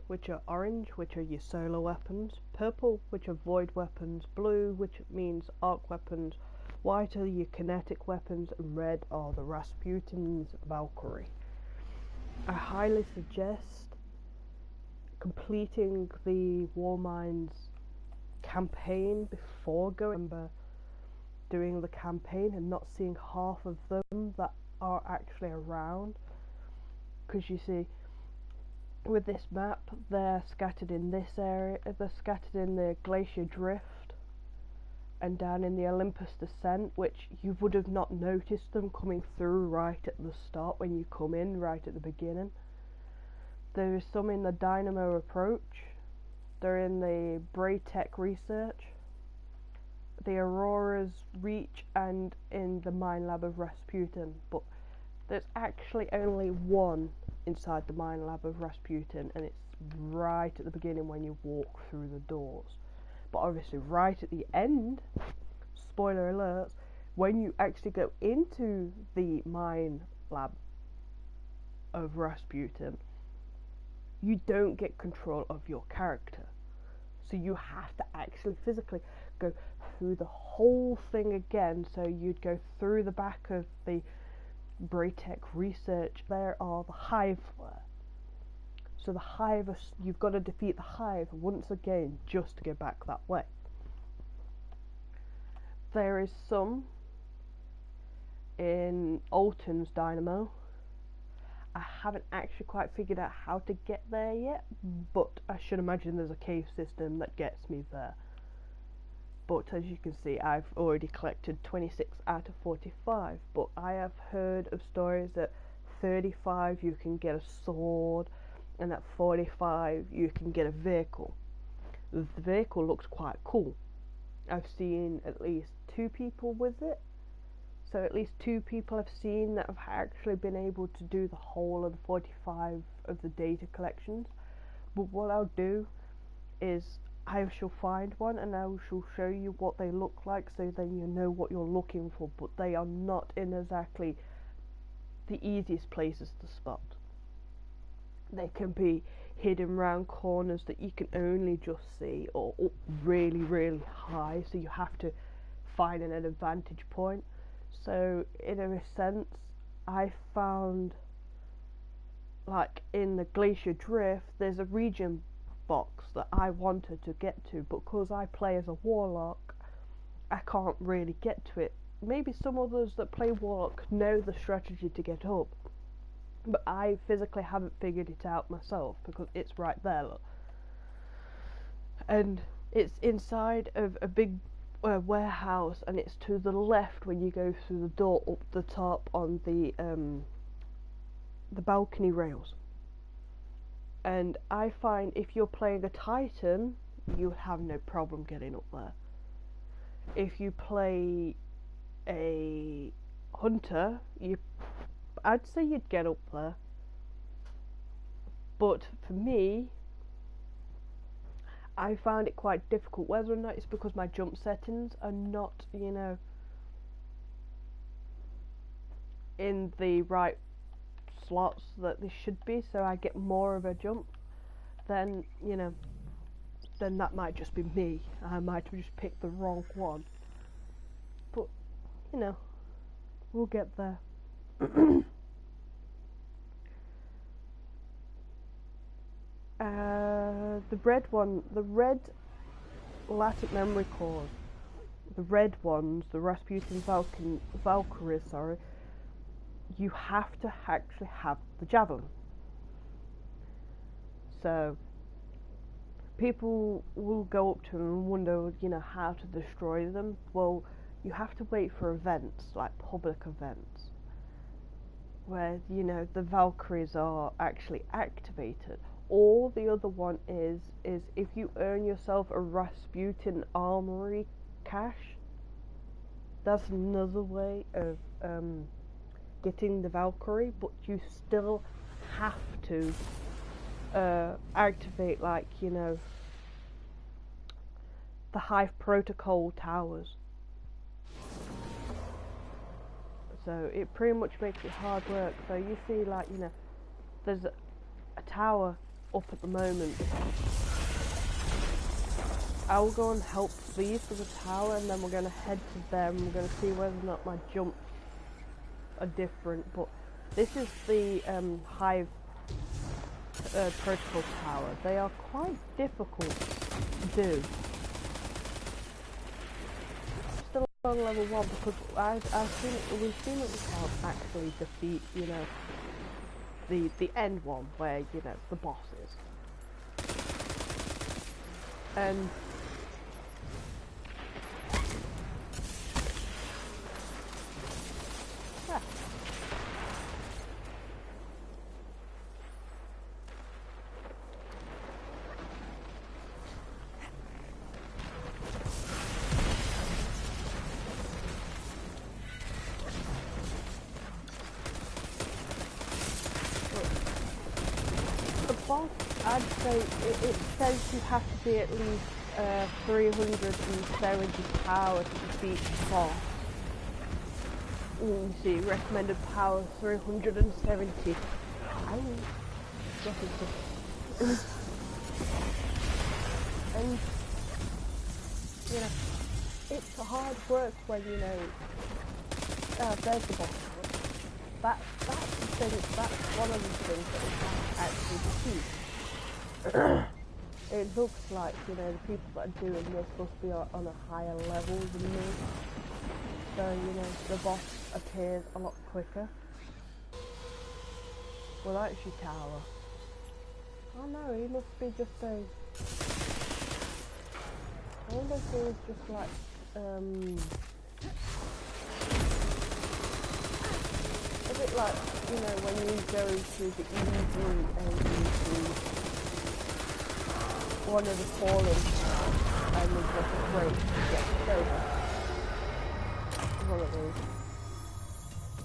which are orange, which are your solar weapons, purple, which are void weapons, blue, which means arc weapons, white are your kinetic weapons, and red are the Rasputin's Valkyrie. I highly suggest completing the Warmind's campaign before going. Doing the campaign and not seeing half of them that are actually around, because you see with this map they're scattered in this area, they're scattered in the Glacier Drift and down in the Olympus Descent, which you would have not noticed them coming through right at the start when you come in right at the beginning. There is some in the Dynamo Approach, they're in the Braytech Research, the Aurora's Reach, and in the Mine Lab of Rasputin, but there's actually only one inside the Mine Lab of Rasputin, and it's right at the beginning when you walk through the doors. But obviously right at the end, spoiler alert, when you actually go into the Mine Lab of Rasputin, you don't get control of your character. So you have to actually physically go through the whole thing again. So you'd go through the back of the Braytech Research. There are the Hive there. So the Hive, you've got to defeat the Hive once again just to go back that way. There is some in Alton's Dynamo. I haven't actually quite figured out how to get there yet, but I should imagine there's a cave system that gets me there. But as you can see, I've already collected 26 out of 45, but I have heard of stories that 35 you can get a sword, and at 45 you can get a vehicle. The vehicle looks quite cool. I've seen at least 2 people with it. So at least 2 people I've seen that have actually been able to do the whole of the 45 of the data collections. But what I'll do is I shall find one and I shall show you what they look like, so then you know what you're looking for. But they are not in exactly the easiest places to spot. They can be hidden round corners that you can only just see, or up really, really high, so you have to find an advantage point. So in a sense, I found, like in the Glacier Drift, there's a region box that I wanted to get to, but because I play as a Warlock, I can't really get to it. Maybe some others that play Warlock know the strategy to get up, but I physically haven't figured it out myself, because it's right there, look. And it's inside of a big warehouse, and it's to the left when you go through the door up the top on the balcony rails. And I find if you're playing a Titan, you have no problem getting up there. If you play a Hunter, I'd say you'd get up there. But for me, I found it quite difficult, whether or not it's because my jump settings are not, in the right slots that they should be, so I get more of a jump, then, then that might just be me. I might have just picked the wrong one. But, we'll get there. The red Latic memory cores, the red ones, the Rasputin Valkyrie, you have to actually have the javelin. So people will go up to them and wonder, how to destroy them. Well, you have to wait for events, like public events, where, the Valkyries are actually activated. Or the other one is if you earn yourself a Rasputin Armory cache, that's another way of getting the Valkyrie, but you still have to activate, like, the Hive Protocol towers. So it pretty much makes it hard work. So you see, like, there's a tower up at the moment. I will go and help these for the tower, and then we're going to head to them. We're going to see whether or not my jumps are different. But this is the Hive protocol tower. They are quite difficult to do. Still on level 1 because we've seen that we can't actually defeat, you know, the end one where, you know, the boss is. And yeah. I'd say it says you have to be at least 370 power to defeat the boss. You see, recommended power 370. And you know, it's hard work when you know. There's the boss. That's the thing. That's one of the things that we have to actually defeat. It looks like, you know, the people that are doing this must be on a higher level than me. So, you know, the boss appears a lot quicker. Well, that's your tower. Oh no, he must be just a... I wonder if he was just like, a bit like, you know, when you go to the easy and you see one of the fallen towers and there's like a break to get over. One of those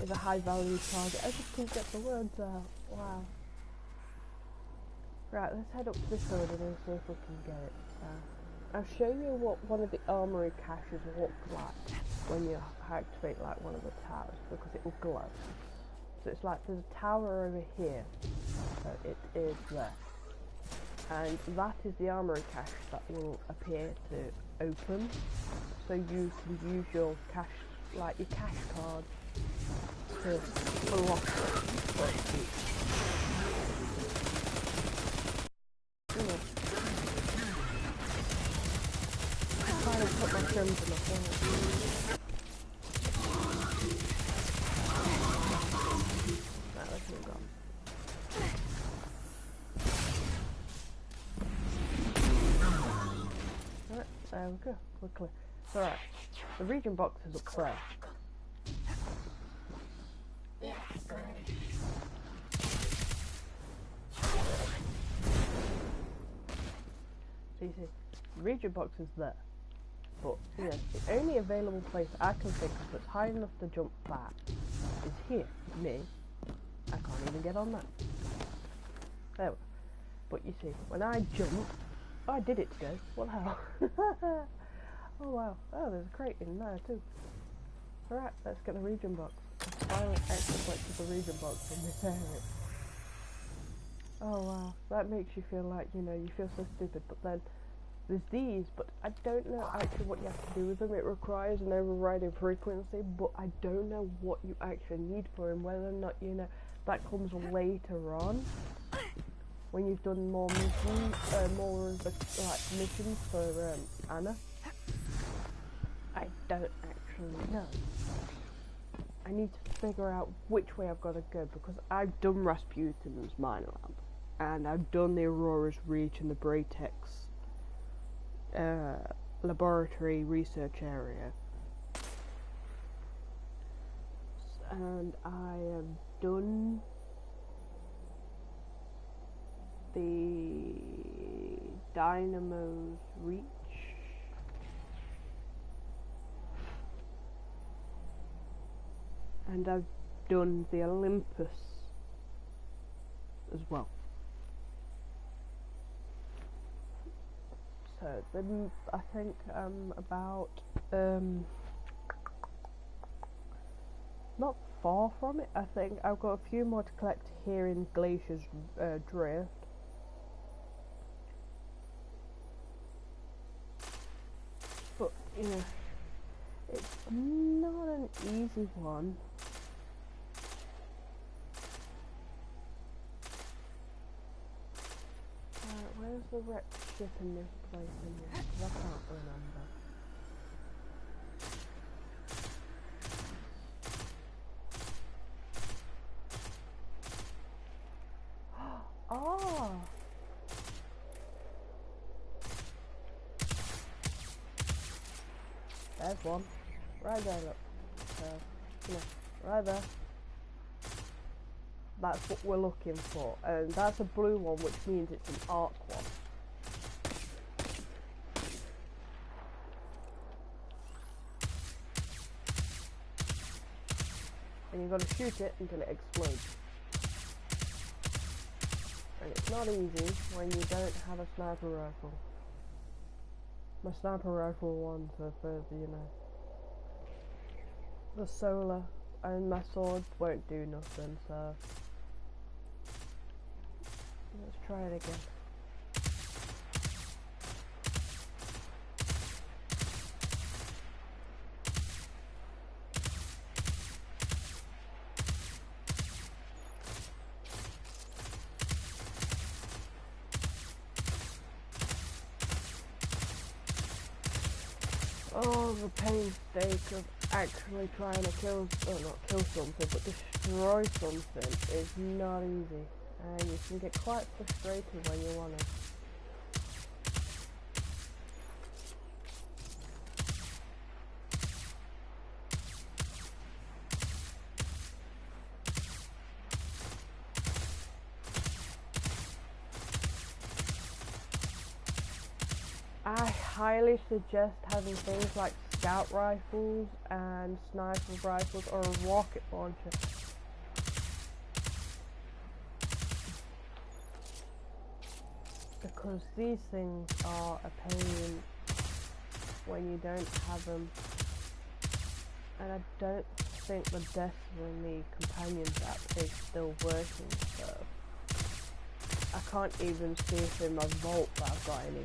is a high value target. I just couldn't get the words out. Wow. Right, let's head up to this building and see if we can get it. I'll show you what one of the armory caches look like when you activate like one of the towers, because it will glow. So it's like there's a tower over here, so it is there. And that is the armory cache that will appear to open. So you can use your cache, like your cache card, to unlock it, so to speak. I'm trying to put my gems in my phone. Right, let's move on. There we go, quickly. It's alright. The region box is up there. So you see, the region box is there. But, you know, the only available place I can think of that's high enough to jump back is here. Me. I can't even get on that. There we go. But you see, when I jump, oh, I did it today. What the hell? Oh wow. Oh, there's a crate in there too. Alright, let's get the region box. I finally actually collected the region box and repair it. Oh wow. That makes you feel like, you know, you feel so stupid. But then there's these, but I don't know actually what you have to do with them. It requires an overriding frequency, but I don't know what you actually need for them. Whether or not, you know, that comes later on. When you've done more missions, more of the missions for Anna, I don't actually know. I need to figure out which way I've got to go, because I've done Rasputin's mine lab, and I've done the Aurora's Reach and the Bratex laboratory research area, and I have done the Dynamo's Reach, and I've done the Olympus as well. So then I think about not far from it. I think I've got a few more to collect here in Glacier's Drift. Yeah, it's not an easy one. Where's the wreck ship in this place anyway? 'Cause I can't remember. Oh! There's one. Right there, look. Right there. That's what we're looking for. And that's a blue one, which means it's an arc one. And you've got to shoot it until it explodes. And it's not easy when you don't have a sniper rifle. My sniper rifle ones are for, you know, the solar, and my sword won't do nothing, so let's try it again. Oh, the painstake of actually trying to kill, oh, not kill something, but destroy something is not easy. And you can get quite frustrated when you want to. I highly suggest having things like scout rifles and sniper rifles or a rocket launcher. Because these things are a pain when you don't have them. And I don't think the Destiny Companions app is still working, so I can't even see if in my vault that I've got any.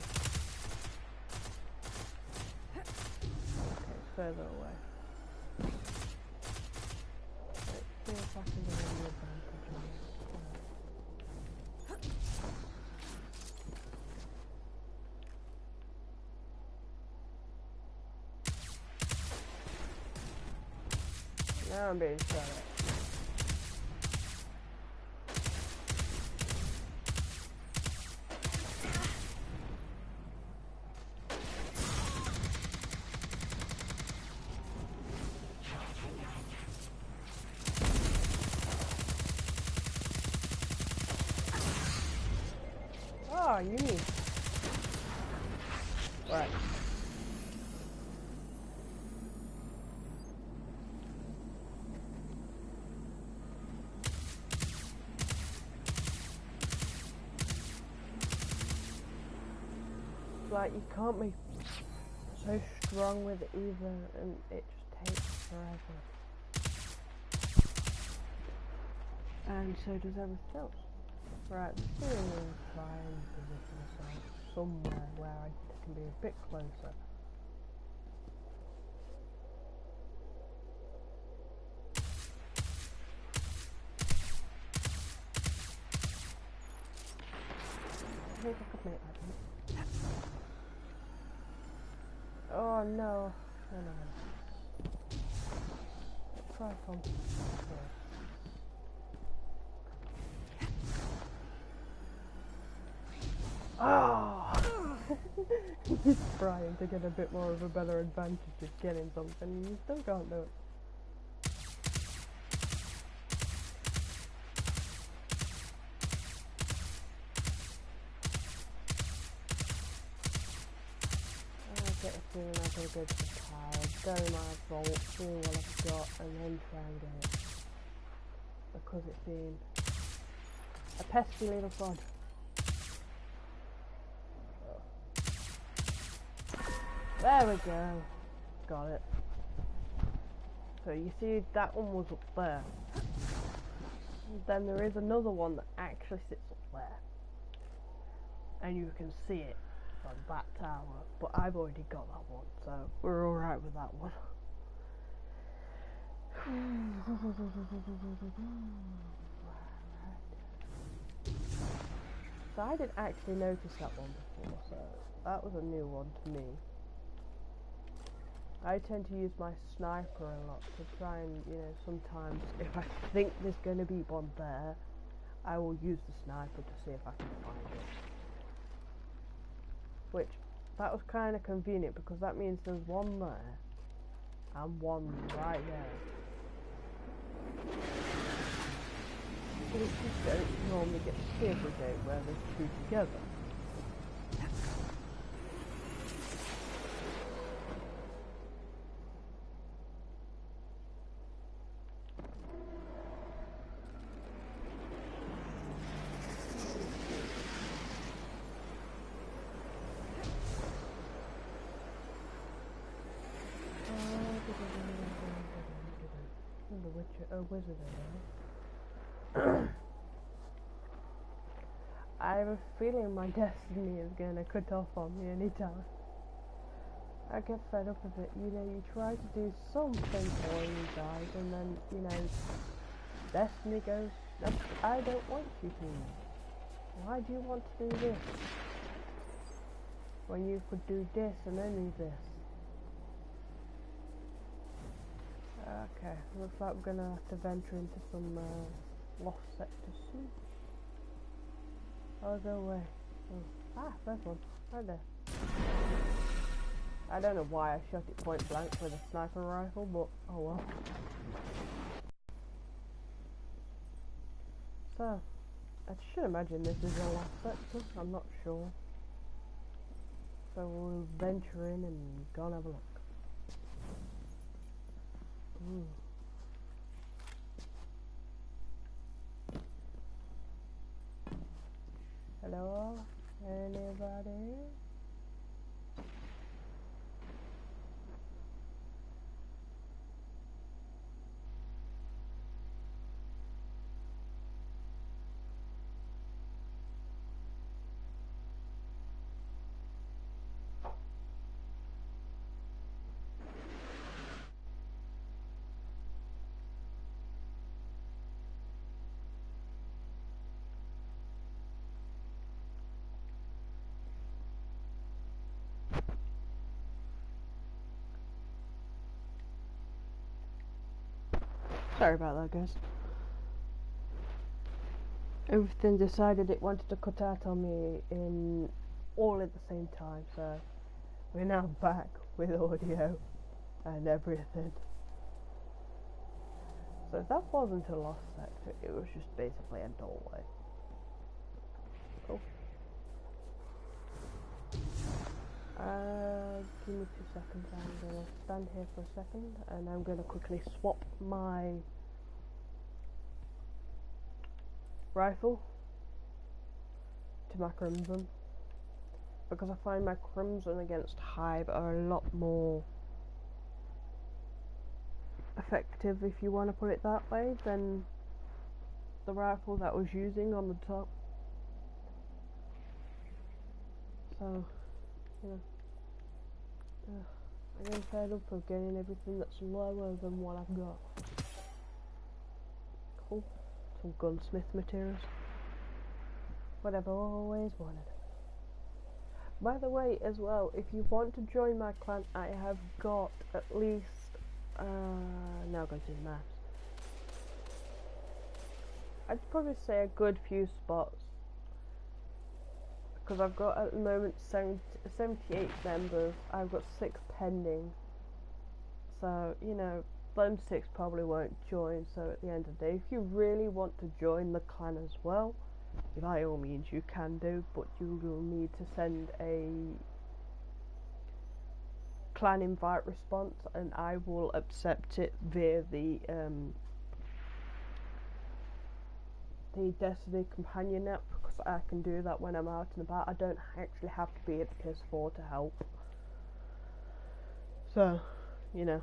Further away. Let's see if I can get any advantage on it. Now I'm being shot at. Oh, you need. Right. Like, you can't be so strong with it either, and it just takes forever. And so does everything else. Right, let's see if we can try and position ourselves somewhere where I can be a bit closer. I think I could make that. Oh no. No. Let's try something here. Oh! He's trying to get a bit more of a better advantage of getting something, and you still can't do it. I get a feeling I'll go to the tile, go in my vault, see what I've got, and then try and get it. Because it's been a pesky little sod. There we go. Got it. So you see that one was up there. Then there is another one that actually sits up there. And you can see it on that tower, but I've already got that one, so we're alright with that one. So I didn't actually notice that one before, so that was a new one to me. I tend to use my sniper a lot to try and, you know, sometimes if I think there's going to be one there, I will use the sniper to see if I can find it. Which, that was kind of convenient because that means there's one there and one right there. Which you don't normally get to see every day where there's two together. The Witcher, oh, Wizard, I have a feeling my destiny is going to cut off on me anytime. I get fed up with it, you know, you try to do something for you guys and then, you know, destiny goes, I don't want you to. Why do you want to do this? When you could do this and only this. Okay, looks like we're gonna have to venture into some lost sectors soon. Oh, go away. Oh. Ah, there's one. Right there. I don't know why I shot it point blank with a sniper rifle, but oh well. So, I should imagine this is a lost sector, I'm not sure. So we'll venture in and go and have a look. Ooh. Hello? Anybody? Sorry about that, guys. Everything decided it wanted to cut out on me in all at the same time, so we're now back with audio and everything. So that wasn't a lost sector, it was just basically a doorway. Oh. Give me 2 seconds, I'm gonna stand here for a second and I'm gonna quickly swap my rifle to my crimson because I find my crimson against hive are a lot more effective, if you want to put it that way, than the rifle that I was using on the top. So, you know, I'm getting fed up of getting everything that's lower than what I've got. Cool. Some gunsmith materials. What I've always wanted. By the way, as well, if you want to join my clan, I have got at least now I'm going to do the maths. I'd probably say a good few spots, because I've got at the moment 78 members. I've got 6 pending, so you know them 6 probably won't join. So at the end of the day, if you really want to join the clan as well, by all means you can do, but you will need to send a clan invite response and I will accept it via the Destiny companion app, because I can do that when I'm out and about. I don't actually have to be at the PS4 to help, so you know.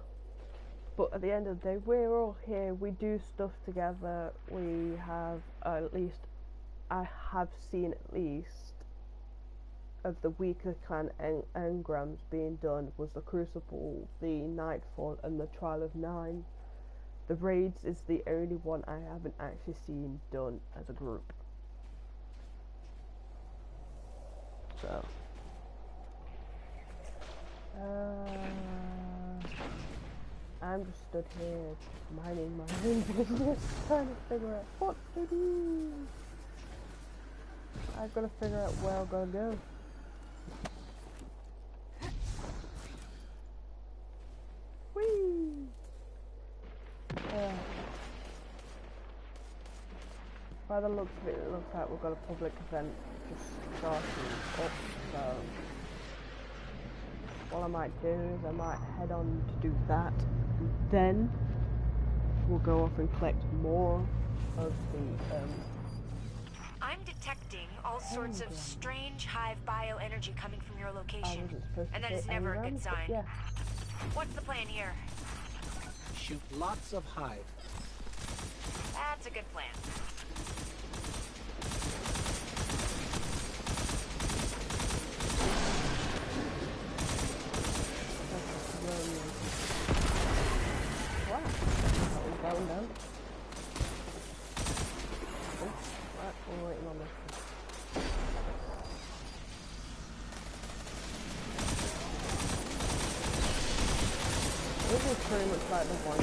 But at the end of the day, we're all here, we do stuff together. We have at least, I have seen at least of the weaker clan engrams being done was the Crucible, the Nightfall, and the Trial of Nine. The Raids is the only one I haven't actually seen done as a group. So, I'm just stood here minding my own business, trying to figure out what to do. I've got to figure out where I'm gonna go. Whee! By the looks of it, it looks like we've got a public event just starting up, so what I might do is I might head on to do that, and then we'll go off and collect more of the I'm detecting all sorts of strange hive bioenergy coming from your location, and that is never a good sign. Yeah. What's the plan here? Shoot lots of hive. That's a good plan. Wow, that was going down. Oh, right, we're waiting on this one. This is pretty much like the one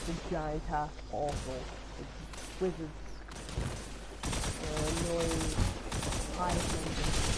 the giant ass awful wizards, annoying hive members.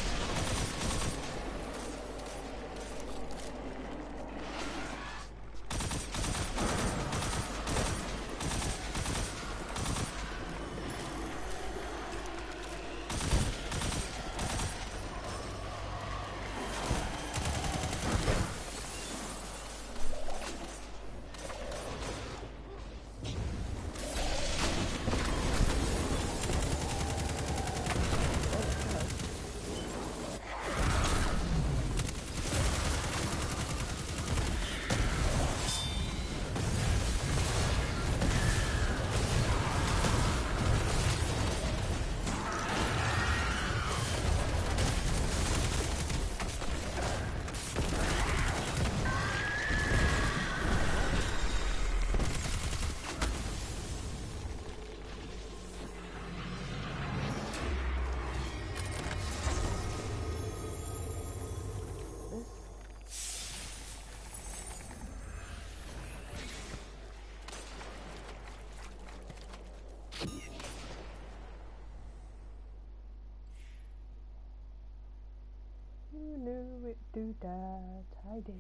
You knew it, do that, I did.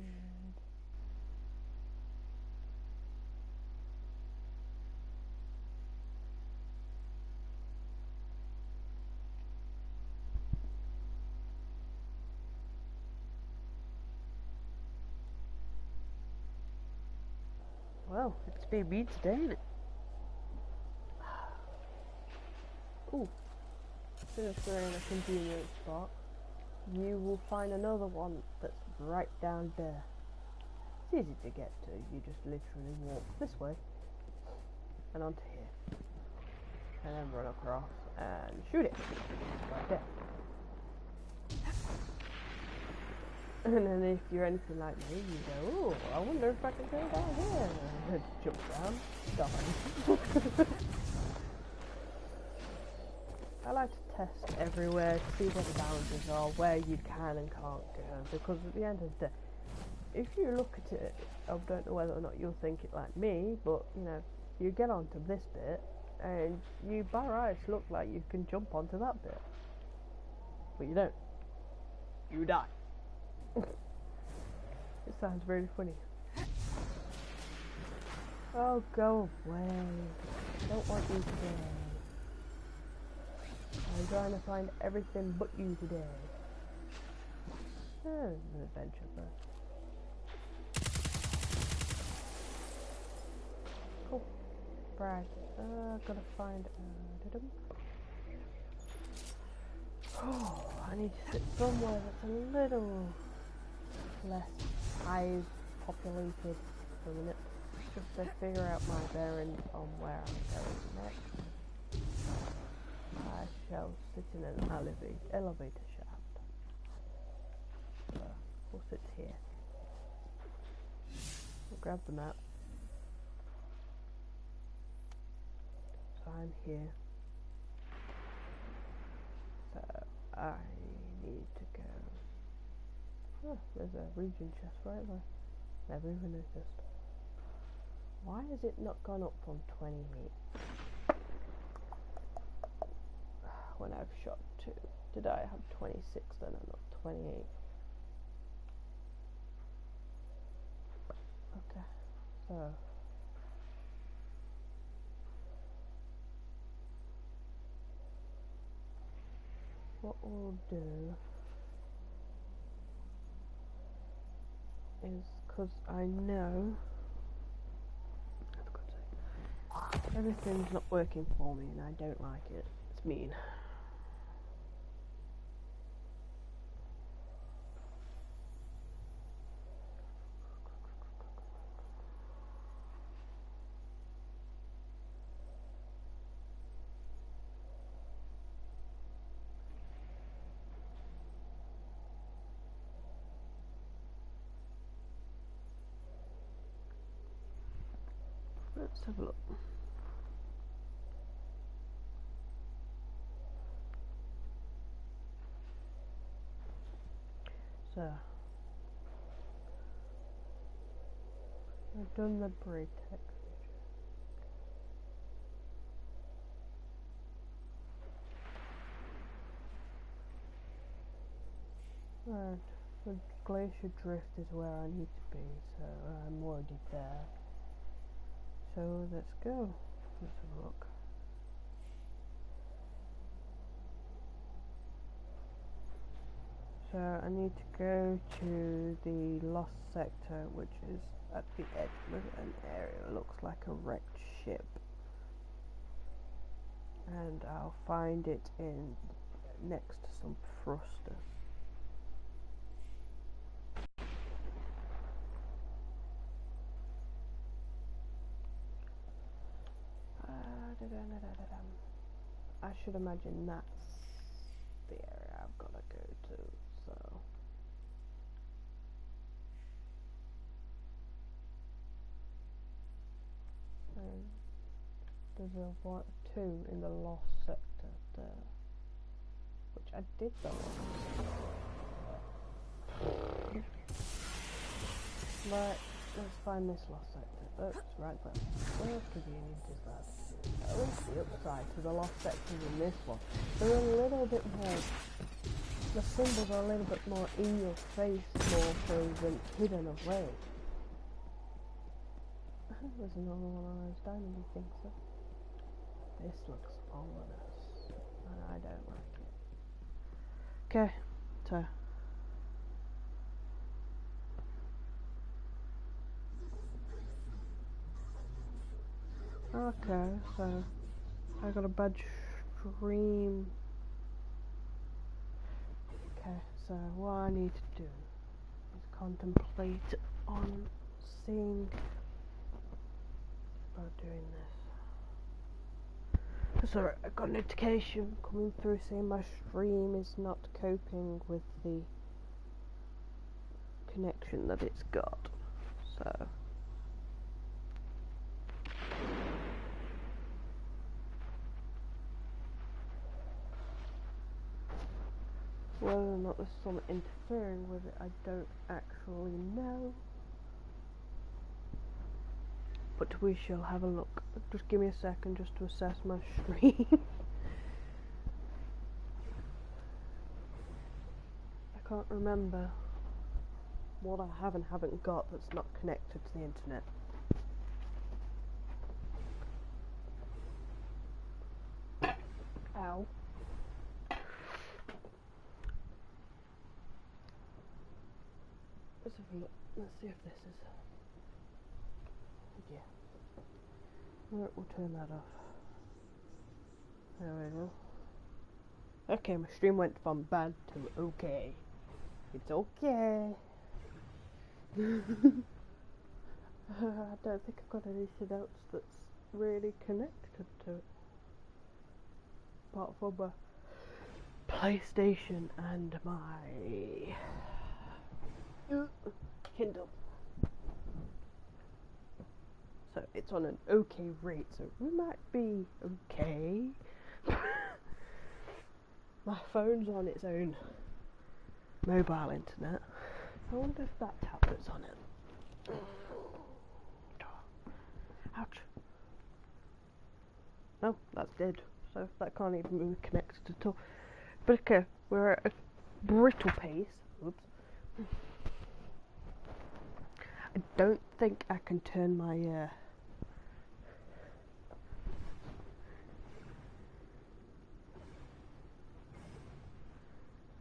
Well, it's been me today, ain't it? Ooh, since we're in a convenient spot, you will find another one that's right down there. It's easy to get to, you just literally walk this way and onto here, and then run across and shoot it, right there. And then if you're anything like me, you go, oh, I wonder if I can go down here, and jump down, die. I like to test everywhere to see what the boundaries are, where you can and can't go, because at the end of the day, if you look at it, I don't know whether or not you'll think it like me, but you know, you get onto this bit, and you by rights look like you can jump onto that bit, but you don't. You die. It sounds really funny. Oh, go away. I don't want you today. I'm trying to find everything but you today. There's an adventure there. Cool. Right. Gotta find oh, I need to sit somewhere that's a little less hive populated for a minute, just to figure out my bearings on where I'm going next. I shall sit in an elevator shaft. So we'll sit here. We'll grab the map. So I'm here. So I need to go. Oh, there's a region chest right there. Never even noticed. Why has it not gone up from 28? When I've shot 2. Did I have 26 then and not 28? Okay, so what we'll do is, because I know everything's not working for me and I don't like it. It's mean. Let's have a look. So I've done the braid texture. Right, the glacier drift is where I need to be, so I'm already there. So let's go. Let's have a look. So I need to go to the lost sector, which is at the edge of an area. It looks like a wrecked ship. And I'll find it in next to some thrusters. I should imagine that's the area I've got to go to, so there's a 2 in the lost sector there, which I did the Right, let's find this lost sector. Oops, right there. How convenient is that? At least the upside to the lost sectors in this one, they're a little bit more, the symbols are a little bit more in your face, more so than hidden away. There's another one of those dynamo things. So this looks ominous, and I don't like it. Okay, so I got a bad stream. Okay, so what I need to do is contemplate on seeing about doing this. Sorry, I got a notification coming through saying my stream is not coping with the connection that it's got. So whether or not there's something interfering with it, I don't actually know. But we shall have a look. Just give me a second just to assess my stream. I can't remember what I have and haven't got that's not connected to the internet. Ow. Let's have a look. Let's see if this is... Yeah. Right, we'll turn that off. There we go. Okay, my stream went from bad to okay. It's okay. I don't think I've got anything else that's really connected to it. apart from my PlayStation and my Kindle. So it's on an okay rate, so we might be okay. My phone's on its own mobile internet. I wonder if that tablet's on it. Ouch. No, that's dead. So that can't even be connected at all. But okay, we're at a brittle pace. Oops. I don't think I can turn my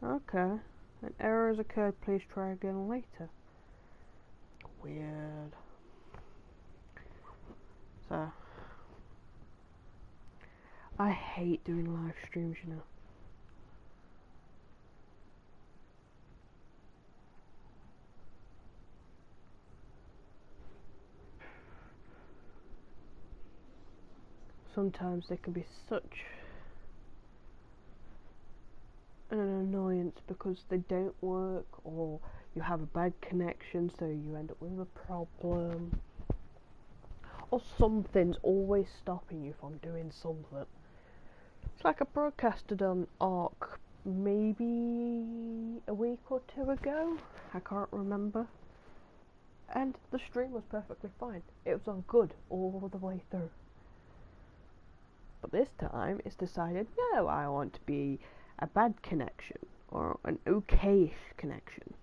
Okay. An error has occurred. Please try again later. Weird. So, I hate doing live streams, you know. Sometimes they can be such an annoyance because they don't work, or you have a bad connection so you end up with a problem, or something's always stopping you from doing something. It's like I broadcasted on ARC maybe a week or two ago, I can't remember, and the stream was perfectly fine. It was all good all the way through. But this time it's decided, no, I want to be a bad connection or an okay connection.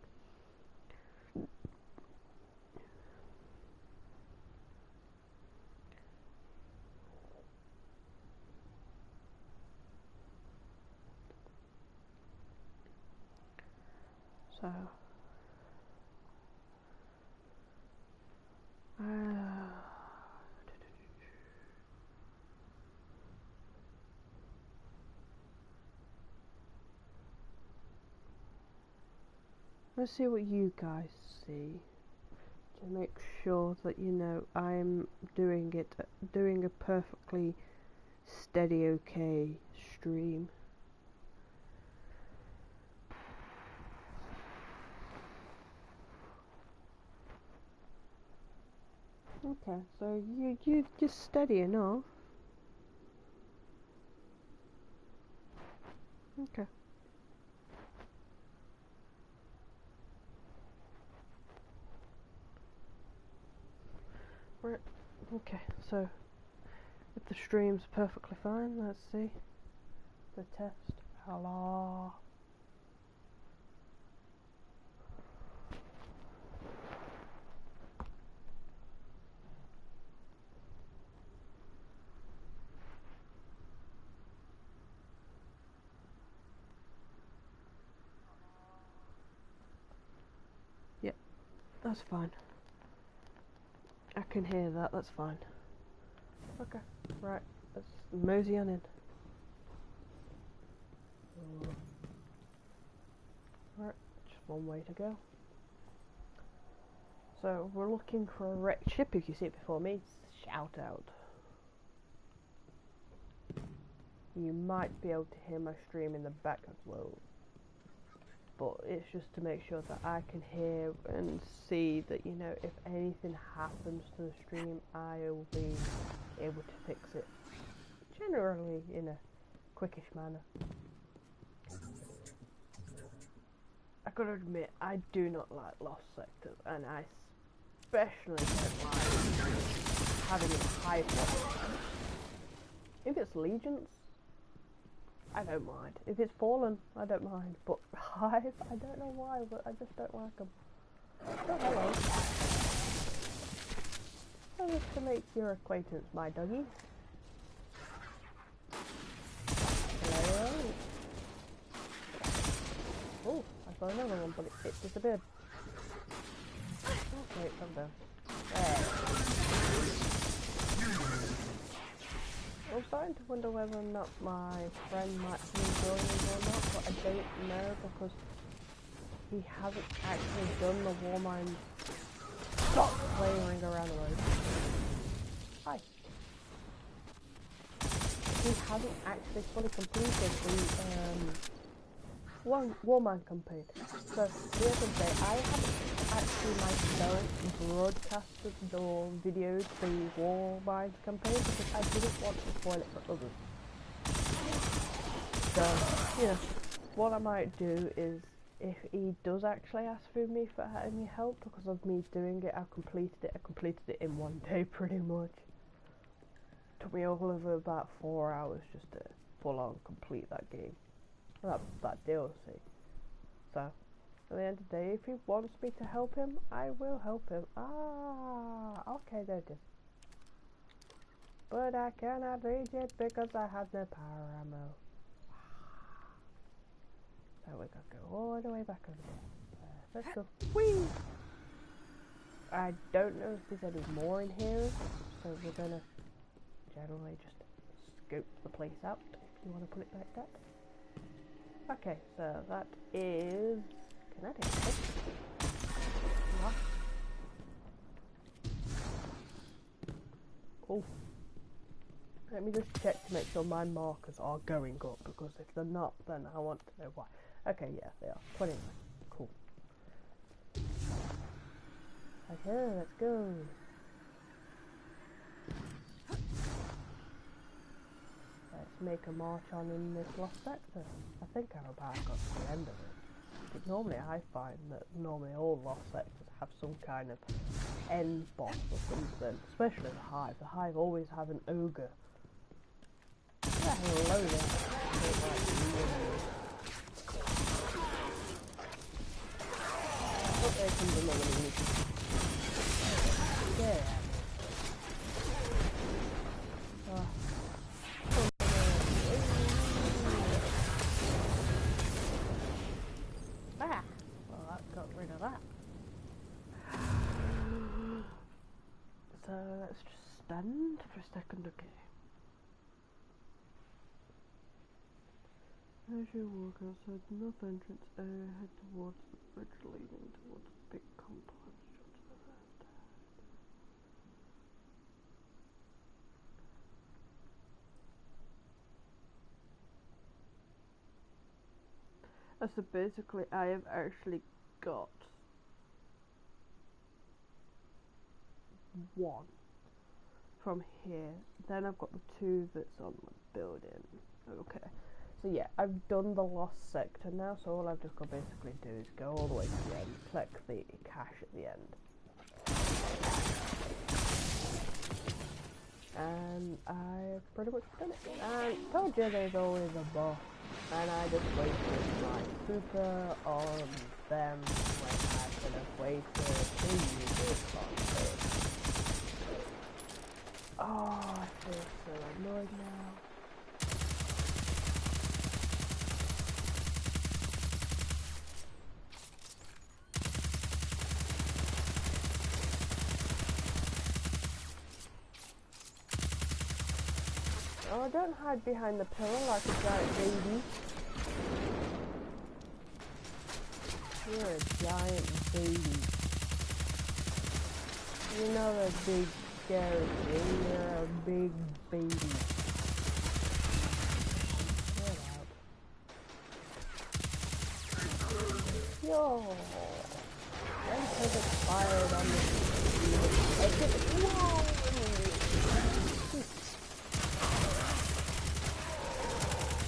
So let's see what you guys see to make sure that you know I'm doing a perfectly steady okay stream. Okay, so you just steady enough. Okay. Right. Okay, so if the stream's perfectly fine, let's see the test. Hello. Yep, that's fine. I can hear that, that's fine. Okay, right, let's mosey on in. Right, just one way to go. So, we're looking for a wrecked ship. If you see it before me, shout out. You might be able to hear my stream in the back as well. But it's just to make sure that I can hear and see that, you know, if anything happens to the stream, I'll be able to fix it. Generally in a quickish manner. I gotta admit, I do not like lost sectors, and I especially don't like having a hive one. If it's legions, I don't mind. If it's fallen, I don't mind. But hive, I don't know why, but I just don't like them. Oh, hello. So just to make your acquaintance, my doggy. Hello. Oh, I saw another one, but it disappeared. Okay, calm down. There. I'm starting to wonder whether or not my friend might be joining or not, but I don't know because he hasn't actually done the Warmind. Stop playing around the road. Hi. he hasn't actually fully completed the Warmind campaign. So the other day, I haven't actually myself broadcasted or videoed the Warmind campaign because I didn't want to spoil it for others. So, you know, what I might do is, if he does actually ask for me for any help because of me doing it, I completed it in one day pretty much. Took me all over about 4 hours just to full on complete that game. That DLC. So, at the end of the day, if he wants me to help him, I will help him. Ah, okay, there it is. But I cannot reach it because I have no power ammo. So we gotta go all the way back over there. Let's go. Whee! I don't know if there's any more in here, so we're gonna generally just scope the place out, if you want to put it like that. Okay, so that is kinetic. Oh. Let me just check to make sure my markers are going up, because if they're not, then I want to know why. Okay, yeah, they are. 29. Cool. Okay, let's go. Let's make a march on in this lost sector. I think I'm about got to the end of it. But normally I find that normally all lost sectors have some kind of end boss or something, especially the Hive. The Hive always have an ogre. Yeah, hello there. Oh, there comes another one. Yeah. Well, that got rid of that. So let's just stand for a second, okay. As you walk outside the north entrance area, head towards the bridge leading towards the big complex just to the left. So basically I have actually got one from here, then I've got the two that's on the building. Okay, so yeah, I've done the lost sector now, so all I've just got to basically do is go all the way to the end, collect the cash at the end. And I've pretty much done it. And told you there's always a boss, and I just wasted my super on them when I could have waited to use it on this. Oh, I feel so annoyed now. Oh, don't hide behind the pillar like a giant baby. You're a giant baby. You're not a big scary thing, you're a big baby. Get out. Yo! Then take expired on the exit. Whoa!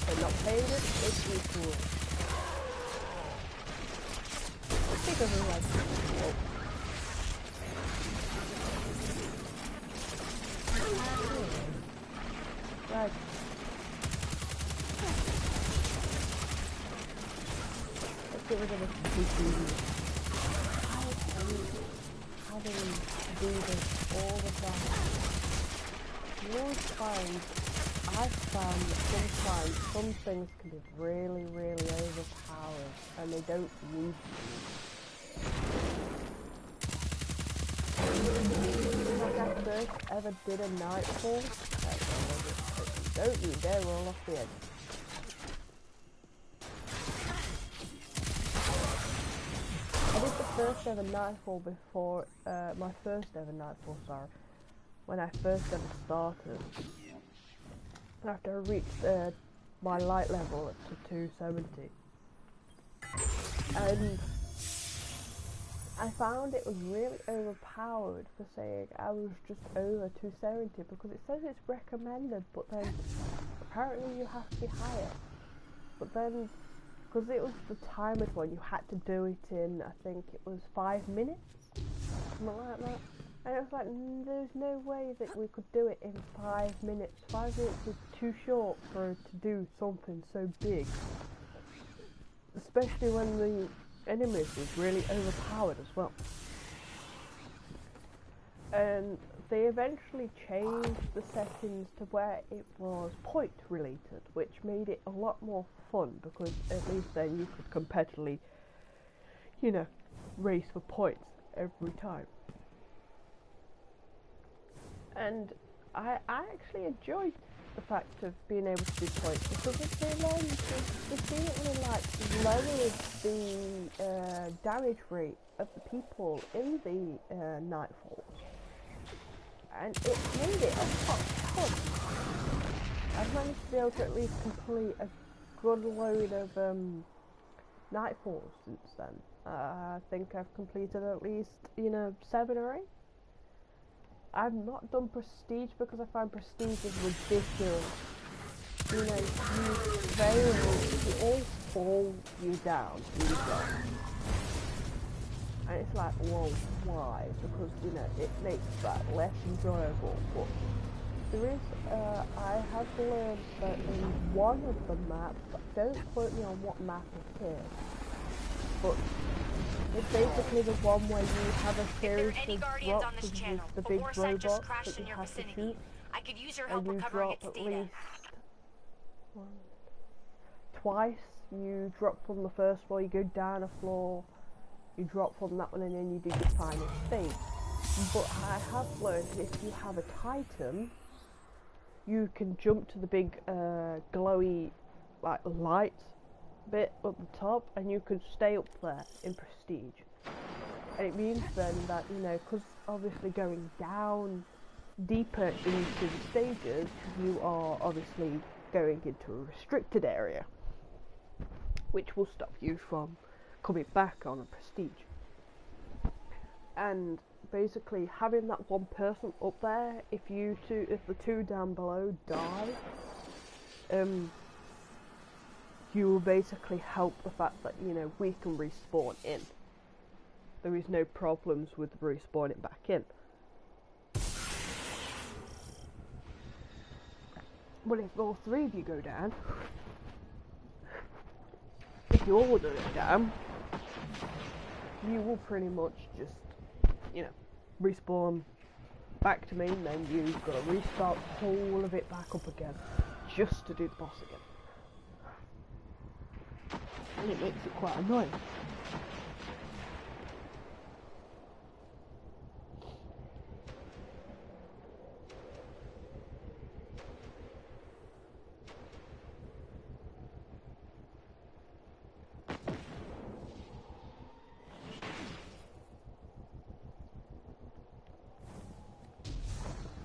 They're not paying it, it's equal. Because of like, oh. Right. Let's get rid of this BC. How do we do this all the time? You always find, I've found that sometimes some things can be really, really overpowered and they don't need to. Like I first ever did a nightfall. Don't you dare roll off the edge. I did the first ever nightfall before, my first ever nightfall, sorry, when I first ever started. after I reached my light level to 270. And I found it was really overpowered for saying I was just over 270 because it says it's recommended, but then apparently you have to be higher. But then, because it was the timed one, you had to do it in, I think it was 5 minutes, something like that. And it was like, there's no way that we could do it in 5 minutes. 5 minutes is too short for it to do something so big. Especially when the enemies was really overpowered as well. And they eventually changed the settings to where it was point related, which made it a lot more fun because at least then you could competitively, you know, race for points every time. And I actually enjoyed the fact of being able to do points because it definitely like lowered the damage rate of the people in the Nightfall, and it made it a lot fun. I've managed to be able to at least complete a good load of Nightfalls since then. I think I've completed at least 7 or 8. I've not done Prestige because I find Prestige is ridiculous. You fail, you all fall you down, and it's like, well, why? Because, it makes that less enjoyable. But there is, I have learned that in one of the maps, don't quote me on what map it is, but it's basically the one where you have a series of drops with the big robots that you have to shoot, I could use your and help you recovering drop its at data. least twice. You drop from the first floor, you go down a floor, you drop from that one, and then you do your final stage. But I have learned that if you have a Titan, you can jump to the big glowy light bit at the top, and you can stay up there in Prestige. And it means then that, because obviously going down deeper into the stages, you are obviously going into a restricted area, which will stop you from coming back on a Prestige. And basically having that one person up there, if the two down below die, you will basically help the fact that, we can respawn in. There is no problems with respawning back in. But if all 3 of you go down, if you all go down, you will pretty much just, respawn back to me, and then you've got to restart the whole of it back up again, just to do the boss again. And it makes it quite annoying.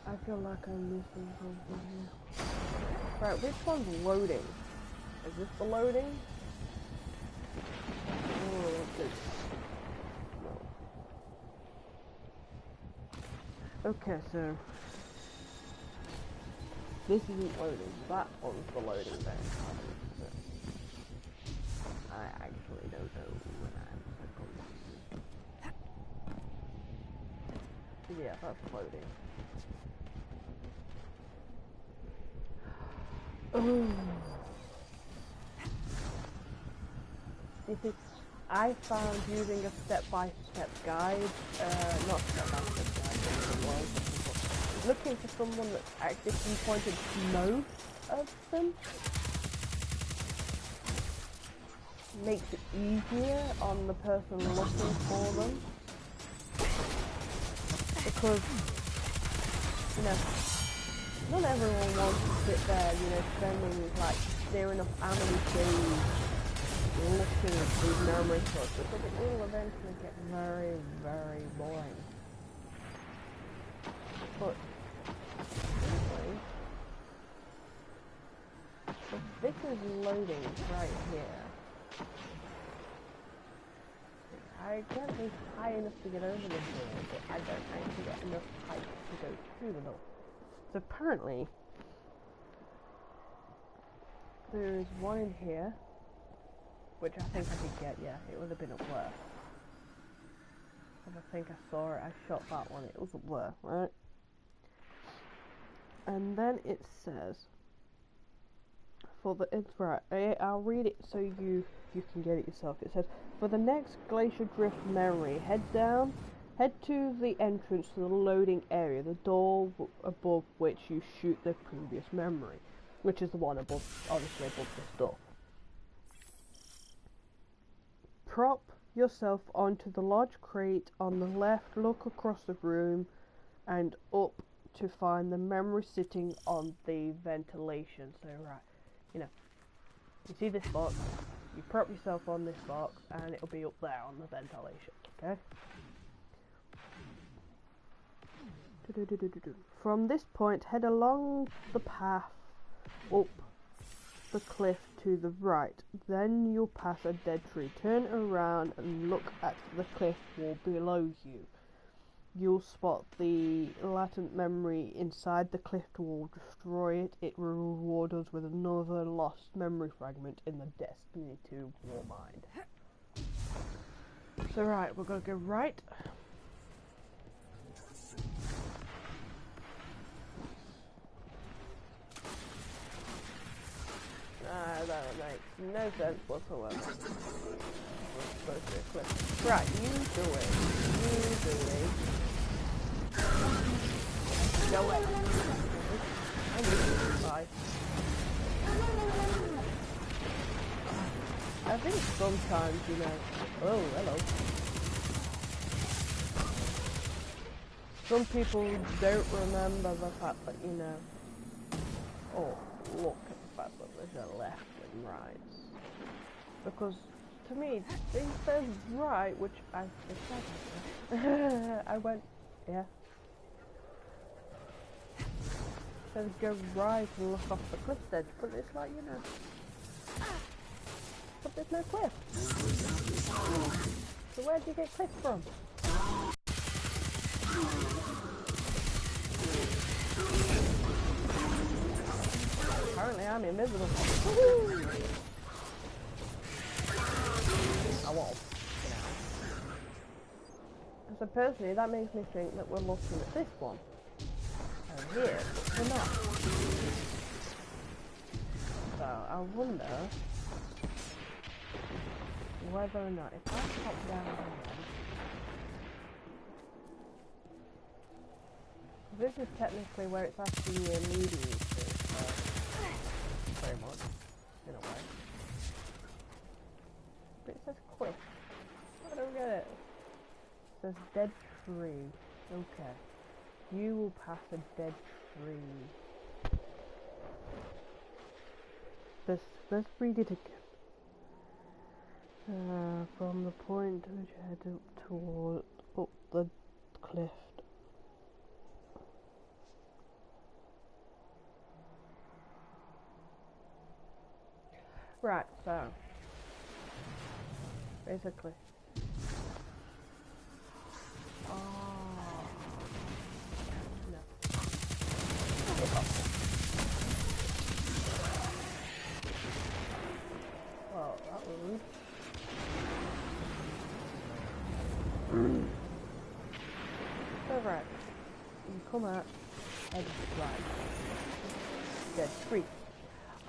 I feel like I'm missing something here. Right, which one's loading? Is this the loading? Oh, this. No. Okay, so this isn't loading. That one's the loading bay. I actually don't know when I'm supposed to. Yeah, that's loading. Oh. You see, I found using a step-by-step guide, not step-by-step guide, it was, looking for someone that's actually pinpointed most of them makes it easier on the person looking for them, because, not everyone wants to sit there, spending near enough ammo days looking at these memory sources, because it will eventually get very, very boring. But anyway, this is loading right here. I get this high enough to get over the door, but I don't actually get enough height to go through the door. So apparently, there's one in here, which I think I did get, yeah, it would have been up there. I think I saw it, I shot that one, it was up there, right? And then it says, it's right, I'll read it so you can get it yourself. It says, for the next Glacier Drift memory, head to the entrance to the loading area, the door above which you shoot the previous memory, which is the one above, obviously above this door. Prop yourself onto the large crate on the left, look across the room and up to find the memory sitting on the ventilation. So right, you see this box, you prop yourself on this box and it'll be up there on the ventilation, okay? From this point, head along the path up the cliff to the right. Then you'll pass a dead tree. Turn around and look at the cliff wall below you. You'll spot the latent memory inside the cliff wall. Destroy it. It will reward us with another lost memory fragment in the Destiny 2 Warmind. So right, we're gonna go right. That makes no sense whatsoever. We're supposed to be a cliff. Right, you do it. Go away. I need to survive. I think sometimes, oh, hello. Some people don't remember the fact that, oh, look at the fact that there's a left and right. Because, to me, it says right, which I I went, yeah. It says go right and look off the cliff edge, but it's like, but there's no cliff. So where do you get cliff from? Apparently I'm invisible. I won't. So personally, that makes me think that we're looking at this one. And here, but we're not. So I wonder whether or not, if I pop down here, this is technically where it's asking you immediately to, very much, in a way. But it says cliff. I don't get it. It says dead tree. Okay. You will pass a dead tree. Let's read it again. From the point which head up the cliff. Right, so basically. Oh no. Well, that was rude. So right, you come out and right. Dead tree.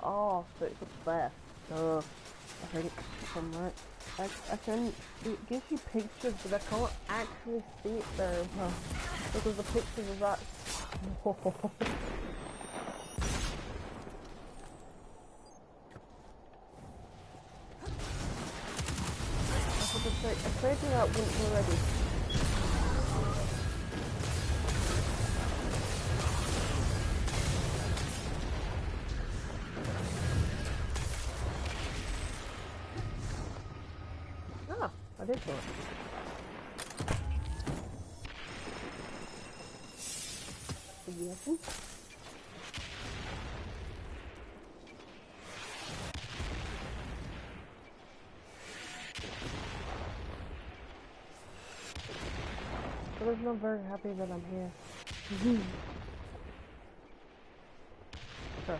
Oh, so it's up there. I think, if I'm right. It gives you pictures, but I can't actually see it very well. Because the pictures are that small. I played it out once already. I did for it. Yes. For some reason I'm very happy that I'm here. So.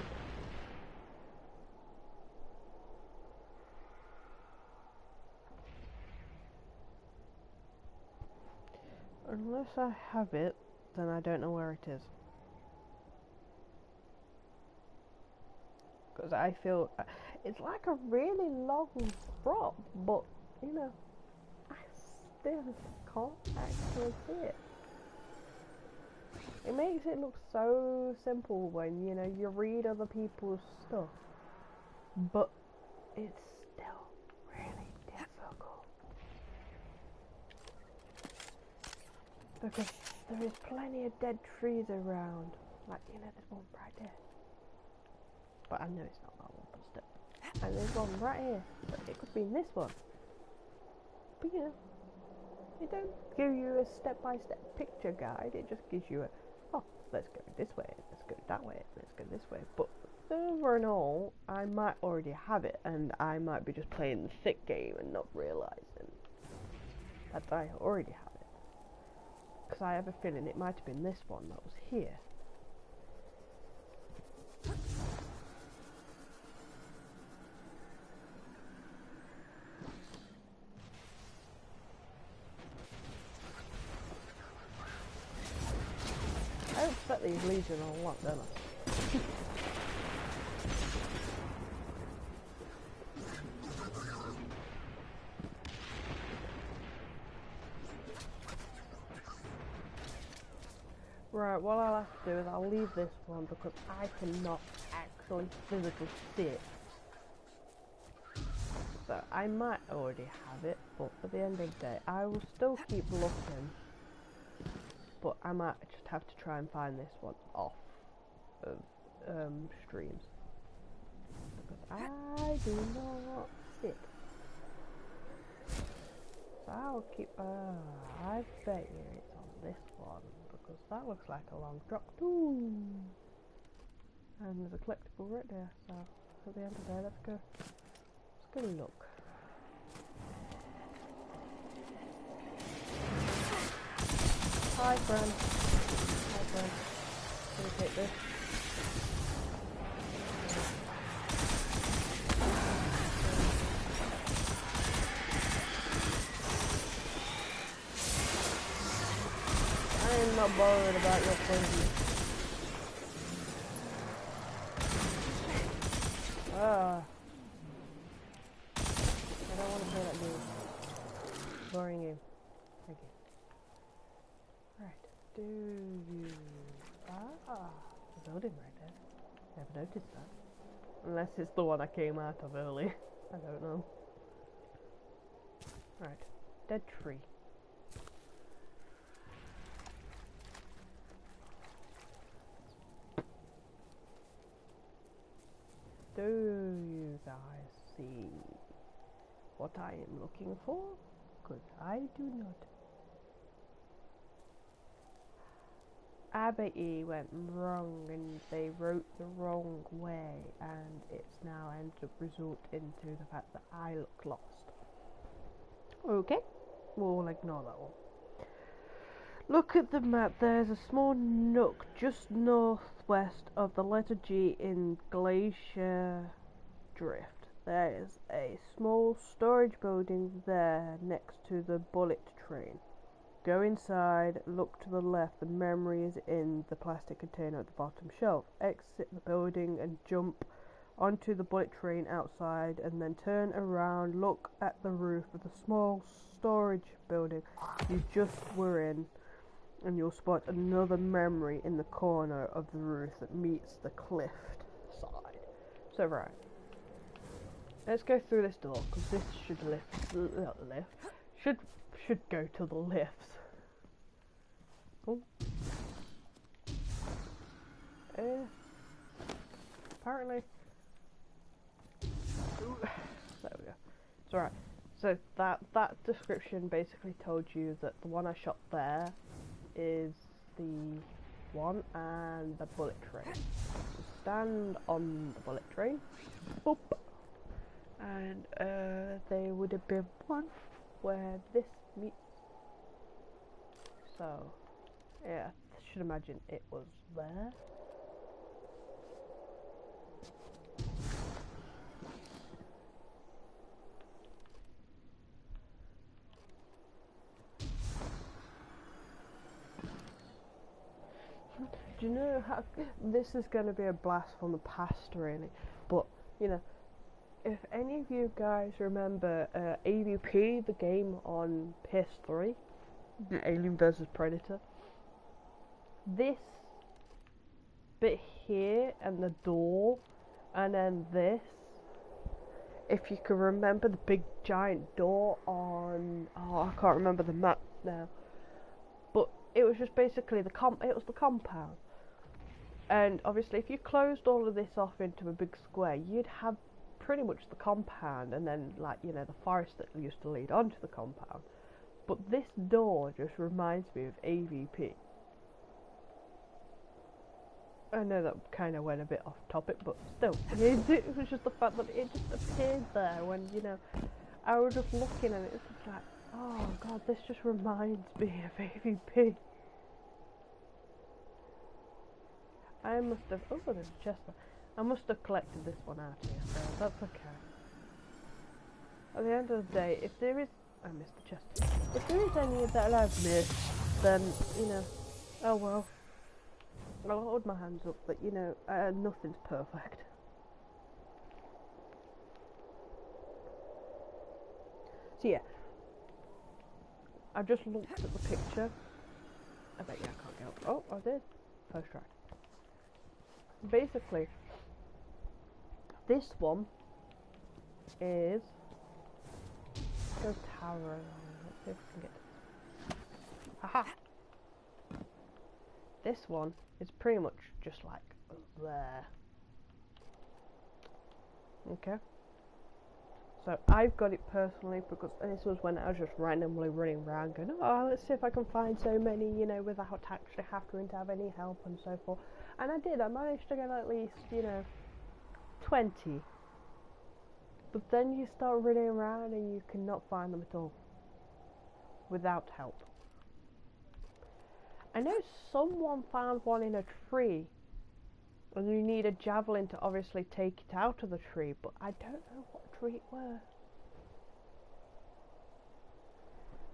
Unless I have it, then I don't know where it is. Because I feel it's like a really long drop, but you know, I still can't actually see it. It makes it look so simple when, you know, you read other people's stuff, but it's still really difficult. Because there is plenty of dead trees around, like, you know, there's one right there. But I know it's not that one, but still. And there's one right here, but it could be in this one. But you know, it don't give you a step-by-step picture guide, it just gives you a, oh, let's go this way, let's go that way, let's go this way. But over and all, I might already have it, and I might be just playing the thick game and not realising that I already have it. Because I have a feeling it might have been this one that was here. I upset these Legion a lot, don't I? Right, what I'll have to do is I'll leave this one because I cannot actually physically see it. So I might already have it, but at the end of the day, I will still keep looking. But I might just have to try and find this one off of streams. Because I do not see it. So I'll keep, I bet you it's on this one. Because that looks like a long drop too. And there's a collectible right there, so at the end of the day, let's go look. Hi friend. Hi friend. Can you take this? I am not bothered about your poison. I don't want to play that game. Boring game. Thank you. Right. Do you... a building right there. Never noticed that. Unless it's the one I came out of early. I don't know. Right. Dead tree. Do you guys see what I am looking for? Because I do not. Abbey went wrong and they wrote the wrong way, and it's now ended up result into the fact that I look lost. Okay, we'll ignore that one. Look at the map, there's a small nook just northwest of the letter G in Glacier Drift. There is a small storage building there next to the bullet train. Go inside, look to the left, the memory is in the plastic container at the bottom shelf. Exit the building and jump onto the bullet train outside, and then turn around, look at the roof of the small storage building you just were in, and you'll spot another memory in the corner of the roof that meets the cliff side. So right, let's go through this door, because this should should go to the lifts. Oh. Apparently. Ooh. There we go. It's alright. So that description basically told you that the one I shot there is the one, and the bullet train. So stand on the bullet train. Boop. And there would have been one where this meets. So So, yeah, I should imagine it was there. Do you know how this is going to be a blast from the past, really? But you know, if any of you guys remember AVP, the game on PS3, Alien vs Predator, this bit here and the door, and then this. If you can remember the big giant door on, I can't remember the map now, but it was just basically it was the compound. And obviously if you closed all of this off into a big square, you'd have pretty much the compound, and then, like, you know, the forest that used to lead onto the compound. But this door just reminds me of AVP. I know that kind of went a bit off topic, but still, it was just the fact that it just appeared there when, you know, I was just looking and it's just like, oh god, this just reminds me of AVP. I must have, oh, there's a chest there. I must have collected this one out here, so that's okay. At the end of the day, if there is, I missed the chest. If there is any that I've missed, then, you know, oh well. I'll hold my hands up, but you know, nothing's perfect. So yeah, I've just looked at the picture. I bet you I can't get up. Oh, I did. First try. Basically, this one is go tower along. Let's see if we can get. Haha. This one is pretty much just like there. Okay. So I've got it personally because this was when I was just randomly running around going, oh, let's see if I can find so many, you know, without actually having to have any help and so forth. And I did. I managed to get at least, you know, 20. But then you start running around and you cannot find them at all without help. I know someone found one in a tree, and you need a javelin to obviously take it out of the tree, but I don't know what tree it was.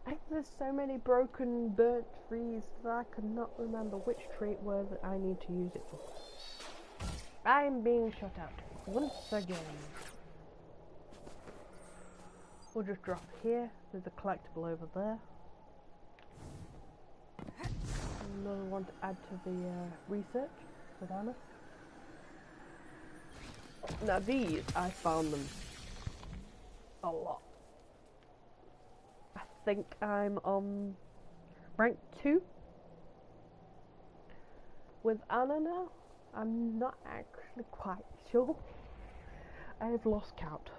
I think there's so many broken, burnt trees that I could not remember which tree it was that I need to use it for. I'm being shot out once again. We'll just drop here. There's a collectible over there. Another one to add to the research with Anna. Now these, I found them a lot. I think I'm on rank 2 with Anna now. I'm not actually quite sure. I have lost count.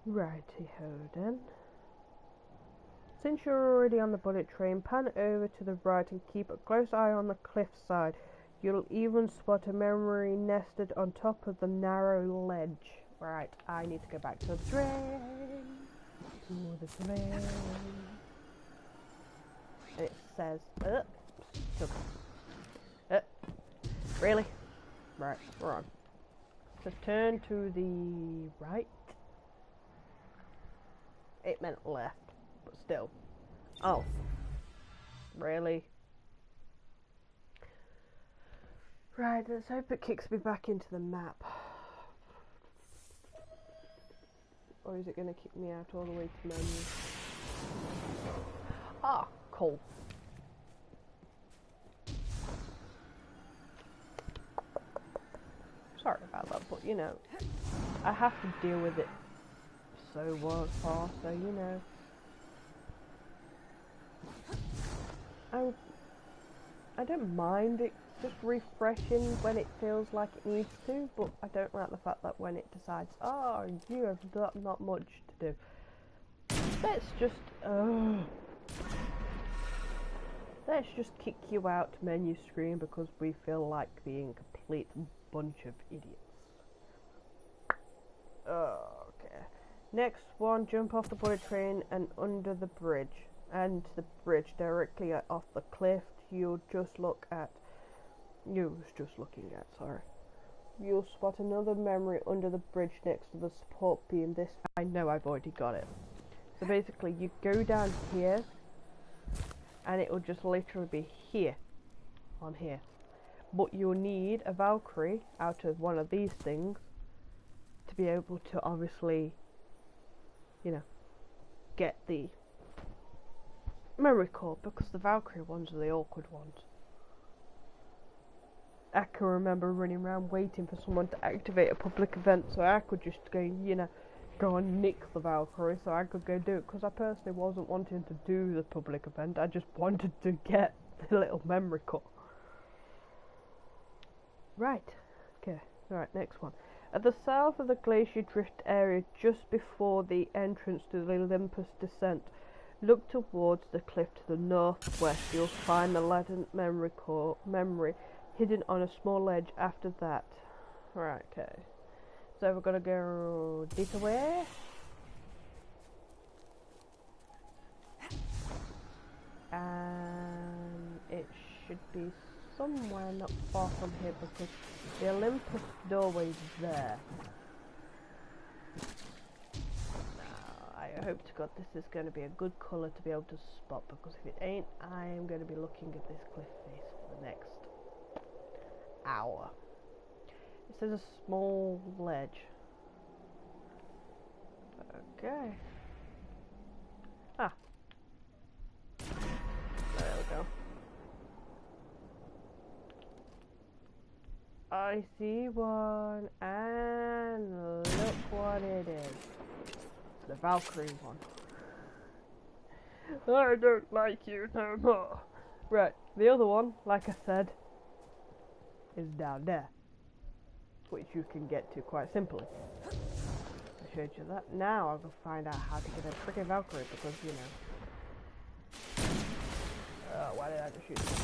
Righty-ho then. Since you're already on the bullet train, pan over to the right and keep a close eye on the cliffside. You'll even spot a memory nested on top of the narrow ledge. Right, I need to go back to the train. To the train. And it says, really? Right, we're on. Just turn to the right. It meant left. But still. Oh. Really? Right, let's hope it kicks me back into the map. Or is it going to kick me out all the way to menu? Ah, cool. Sorry about that, but you know, I have to deal with it so far, so you know. I don't mind it just refreshing when it feels like it needs to, but I don't like the fact that when it decides, oh, you have not much to do. Let's just kick you out to menu screen because we feel like being a complete bunch of idiots. Okay. Next one, jump off the bullet train and under the bridge. and the bridge directly off the cliff, you'll just look at. Sorry. You'll spot another memory under the bridge next to the support beam. This I know I've already got it. So basically, you go down here, and it will just literally be here, on here. But you'll need a Valkyrie out of one of these things to be able to obviously, you know, get the memory core, because the Valkyrie ones are the awkward ones. I can remember running around waiting for someone to activate a public event so I could just go, you know, go and nick the Valkyrie so I could go do it, because I personally wasn't wanting to do the public event, I just wanted to get the little memory core. Right, okay, alright, next one. At the south of the Glacier Drift area, just before the entrance to the Olympus descent, look towards the cliff to the northwest. You'll find the latent memory hidden on a small ledge after that. Right, okay. So we're gonna go this way. And it should be somewhere not far from here, because the Olympus doorway is there. Now, I hope to God this is going to be a good colour to be able to spot, because if it ain't, I am going to be looking at this cliff face for the next hour. This is a small ledge. Okay. Ah. There we go. I see one, and look what it is. The Valkyrie one. I don't like you no more. Right, the other one, like I said, is down there, which you can get to quite simply. I showed you that. Now I will find out how to get a freaking Valkyrie, because, you know. Why did I just shoot this?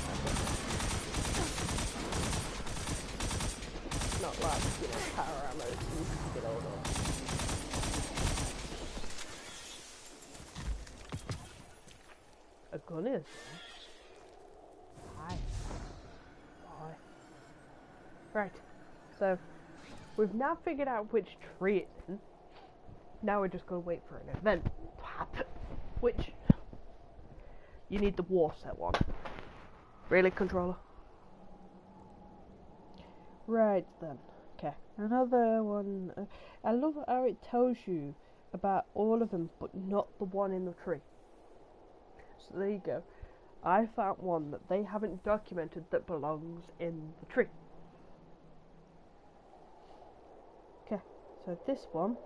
Not like, you know, power ammo seems to get older. A gun is? Hi. Hi. Right, so we've now figured out which tree it's in. Now we're just gonna wait for an event to happen, which you need the war set one. Really, controller? Right then, okay, another one. I love how it tells you about all of them, but not the one in the tree. So there you go. I found one that they haven't documented that belongs in the tree. Okay, so this one,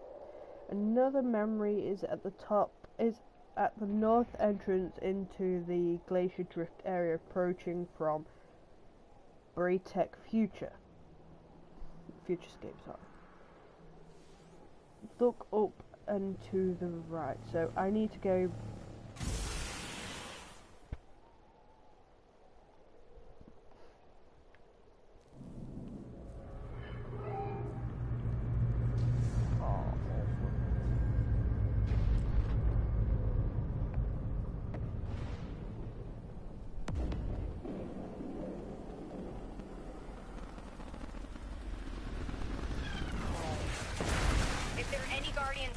another memory is at the top, is at the north entrance into the Glacier Drift area, approaching from Braytech Futurescape, sorry. Look up and to the right. So I need to go.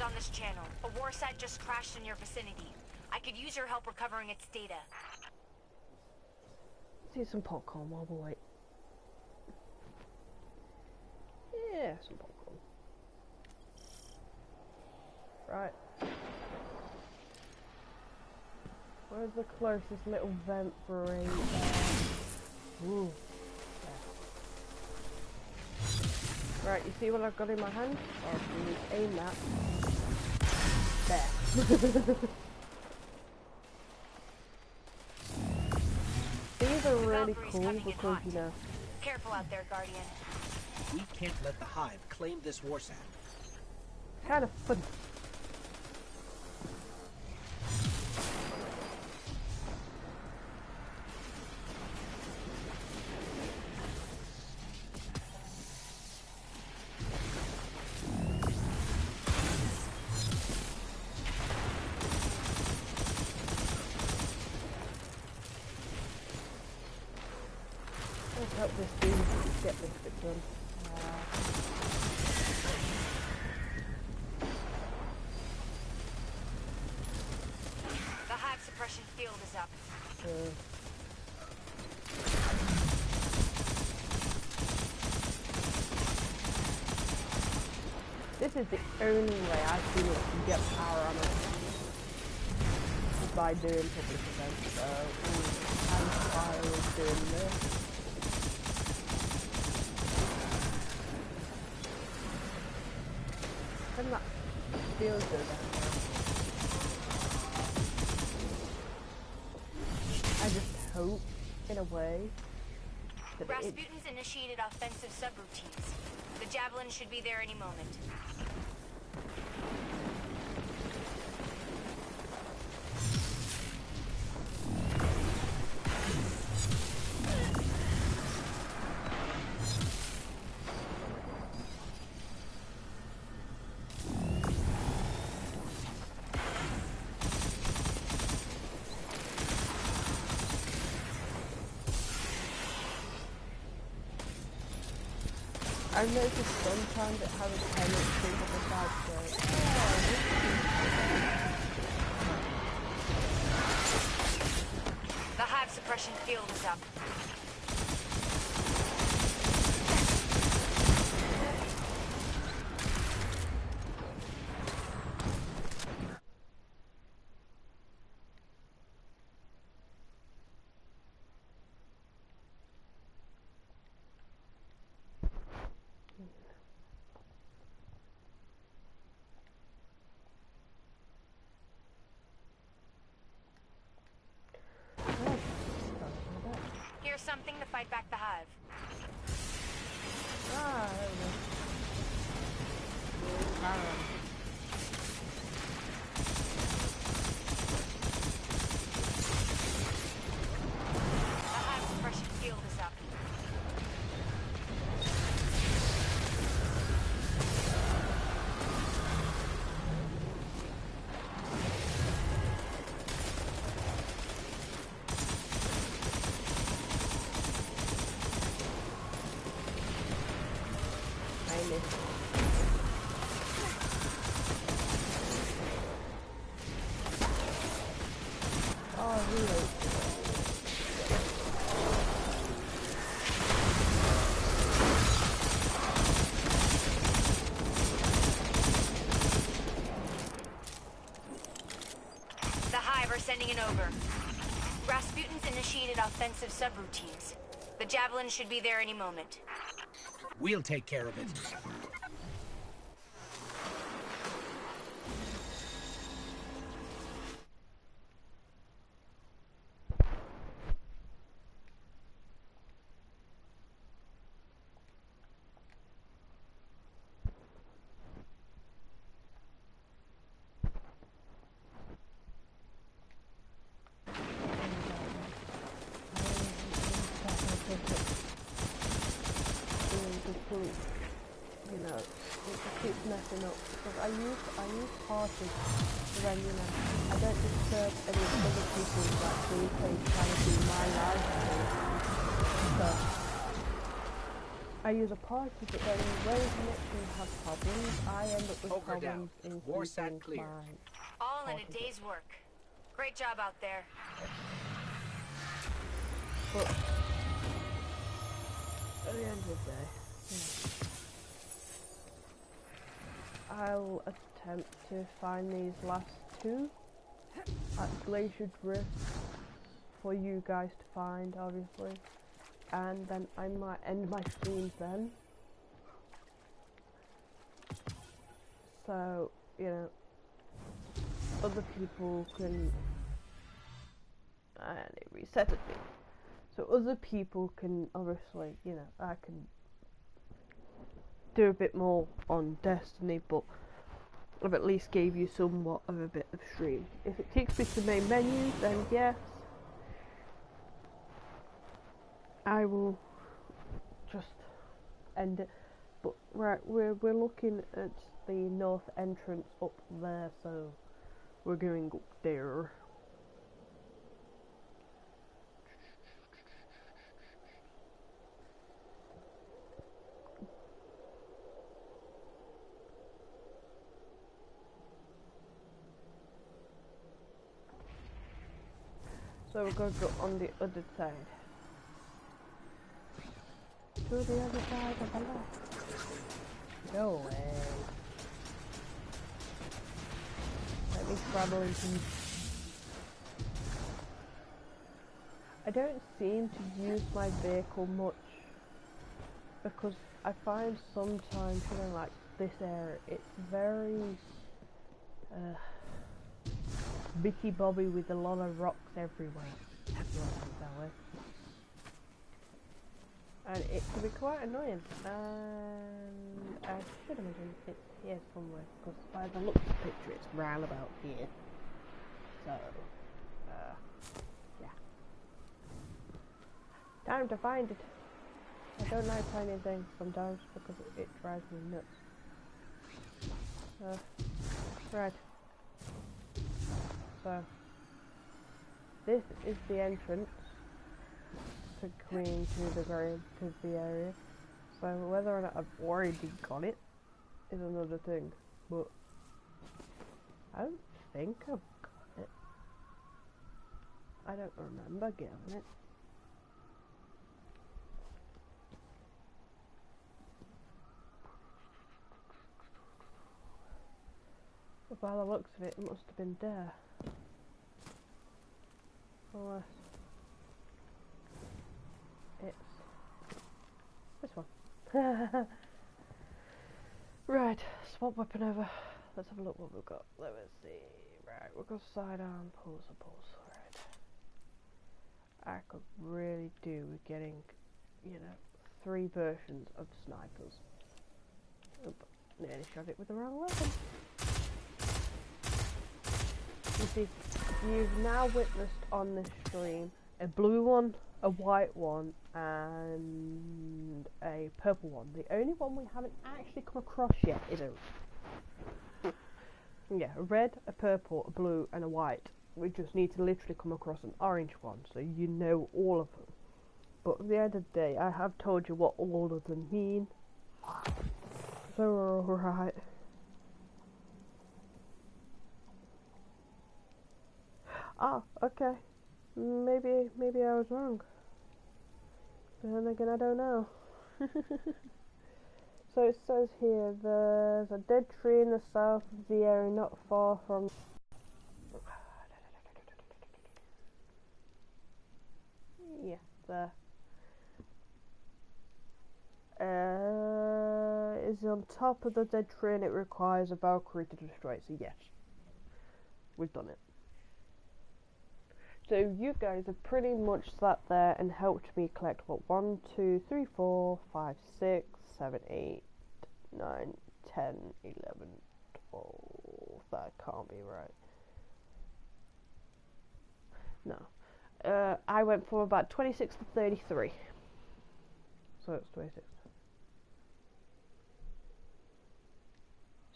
On this channel, a war site just crashed in your vicinity. I could use your help recovering its data. See some popcorn while we wait. Yeah, some popcorn. Right. Where's the closest little vent for a... Ooh. Yeah. Right, you see what I've got in my hand? Oh, you need to aim that. There. These are really cool because, you know... Careful out there, Guardian. We can't let the Hive claim this war sand. Kind of fun. hope this stream can get this bit done. The hive suppression field is up. This is the only way I feel it to get power on it. By doing public events, so I'm fine with doing this. And that feels good. I just hope, in a way, that Rasputin's initiated offensive subroutines. The Javelin should be there any moment. I noticed sometimes it has a tendency to decide The hive suppression field is up. Here's something to fight back the hive. Ah, there we go. The hive suppression field is up. Oh, really? The hive are sending an ogre. Rasputin's initiated offensive subroutines. The Javelin should be there any moment. We'll take care of it. You know, it just keeps messing up because I use parties when, you know, I don't disturb any other people's like gameplay trying to do my live stream. So I use a party, but then when the connection has problems, I end up with Ogre problems down. in Warsat keeping clear. my All in a day's work. Great job out there. But at the end of the day, you know, I'll attempt to find these last two at Glacier Drift for you guys to find, obviously, and then I might end my streams then. So, you know, other people can, and it resetted me. So other people can, obviously, you know, I can do a bit more on Destiny, but I've at least gave you somewhat of a bit of stream. If it takes me to the main menu, then yes, I will just end it. But right, we're looking at the north entrance up there, so we're going up there. So we're going to go on the other side. To the other side of the left. Go away. Let me travel in peace. I don't seem to use my vehicle much because I find sometimes, you know, like this area, it's very Bicky Bobby with a lot of rocks everywhere. And it can be quite annoying. And I should imagine it's here somewhere because by the look of the picture, it's round about here. So, yeah. Time to find it. I don't like finding things sometimes because it drives me nuts. Right. So, this is the entrance to coming to the area. So whether or not I've already got it is another thing. But I don't think I've got it. I don't remember getting it. But by the looks of it, it must have been there. Unless it's this one. Right, swap weapon over. Let's have a look what we've got. Let me see. Right, we've got sidearm, pulse. Right. I could really do with getting, you know, 3 versions of snipers. Oop, nearly shot it with the wrong weapon. You see, you've now witnessed on this stream a blue one, a white one, and a purple one. The only one we haven't actually come across yet is a red, a purple, a blue, and a white. We just need to literally come across an orange one, so you know all of them. But at the end of the day, I have told you what all of them mean. So we're alright. Ah, okay. Maybe I was wrong. But then again, I don't know. So it says here, there's a dead tree in the south of the area not far from... Yeah, there. Is on top of the dead tree and it requires a Valkyrie to destroy it. So yes, we've done it. So you guys have pretty much sat there and helped me collect what 1, 2, 3, 4, 5, 6, 7, 8, 9, 10, 11, 12. That can't be right. No. I went from about 26 to 33. So it's 26.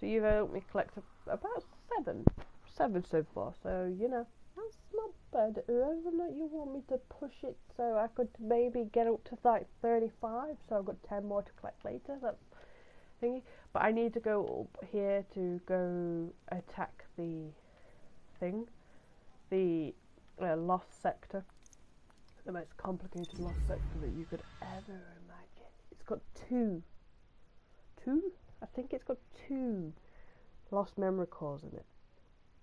So you've helped me collect about 7 so far. So, you know, that's not bad. Whether or not you want me to push it so I could maybe get up to like 35, so I've got 10 more to collect later. That's thingy. But I need to go up here to go attack the thing, the lost sector, the most complicated lost sector that you could ever imagine. It's got two. I think it's got 2 lost memory cores in it.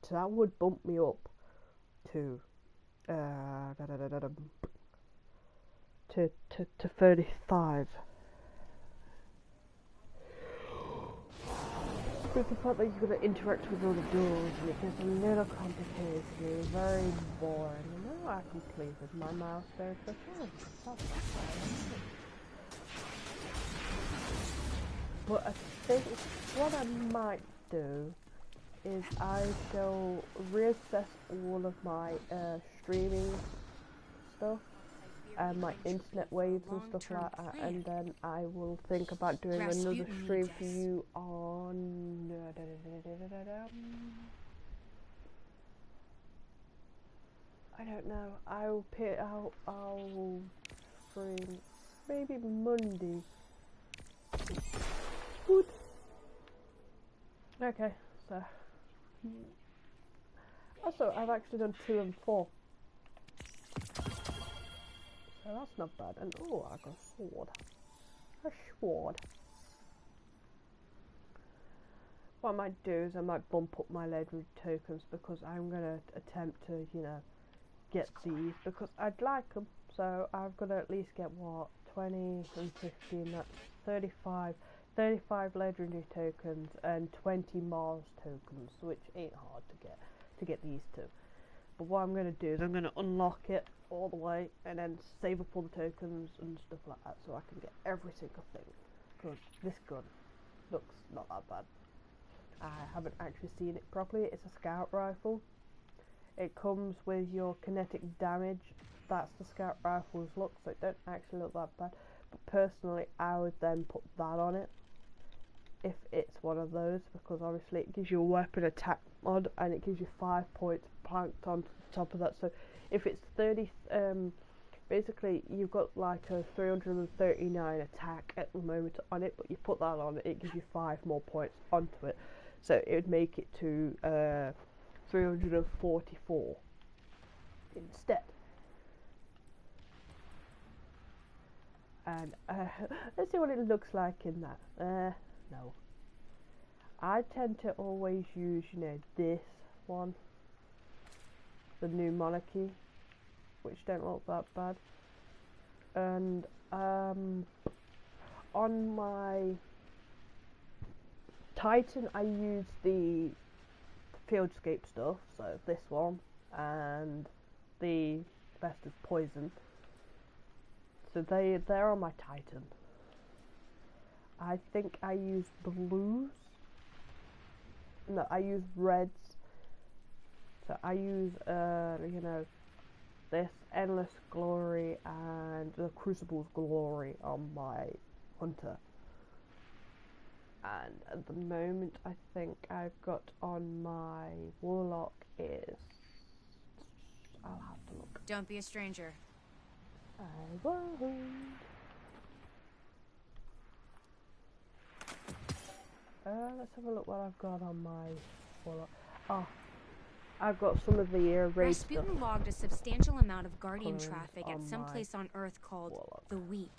So that would bump me up to to 35. But the fact that you're going to interact with all the doors and it gets a little complicated, very boring. And now I completed my milestone for sure. But I think what I might do is I shall reassess all of my streaming stuff and my internet waves and stuff like that, and then I will think about doing another stream for you on I don't know. I'll stream maybe Monday. Good. Okay, so also I've actually done 2 and 4. So that's not bad. And oh, I got a sword. A sword. What I might do is I might bump up my legendary tokens because I'm gonna attempt to, you know, get these because I'd like them. So I've got to at least get what, 20 and 15. That's 35 legendary tokens and 20 Mars tokens, which ain't hard to get these two. But what I'm going to do is I'm going to unlock it all the way and then save up all the tokens and stuff like that so I can get every single thing. Because this gun looks not that bad. I haven't actually seen it properly. It's a scout rifle. It comes with your kinetic damage. That's the scout rifle's look, so it don't actually look that bad. But personally, I would then put that on it if it's one of those, because obviously it gives you a weapon attack mod and it gives you 5 points planked on top of that. So if it's 30, basically you've got like a 339 attack at the moment on it, but you put that on it, it gives you 5 more points onto it. So it would make it to 344 instead. And let's see what it looks like in that. No. I tend to always use, you know, this one, the new monarchy, which don't look that bad. And on my Titan, I use the fieldscape stuff, so this one and the best of poison. So they're on my Titan. I think I use blues. No, I use reds. So I use you know, this Endless Glory and the Crucible's Glory on my Hunter. And at the moment I think I've got on my Warlock is, I'll have to look. Don't be a stranger. I won't. Let's have a look what I've got on my Warlock. Oh, I've got some of the raid stuff. Rasputin logged a substantial amount of Guardian traffic at some place on Earth called Warlock. the Weep.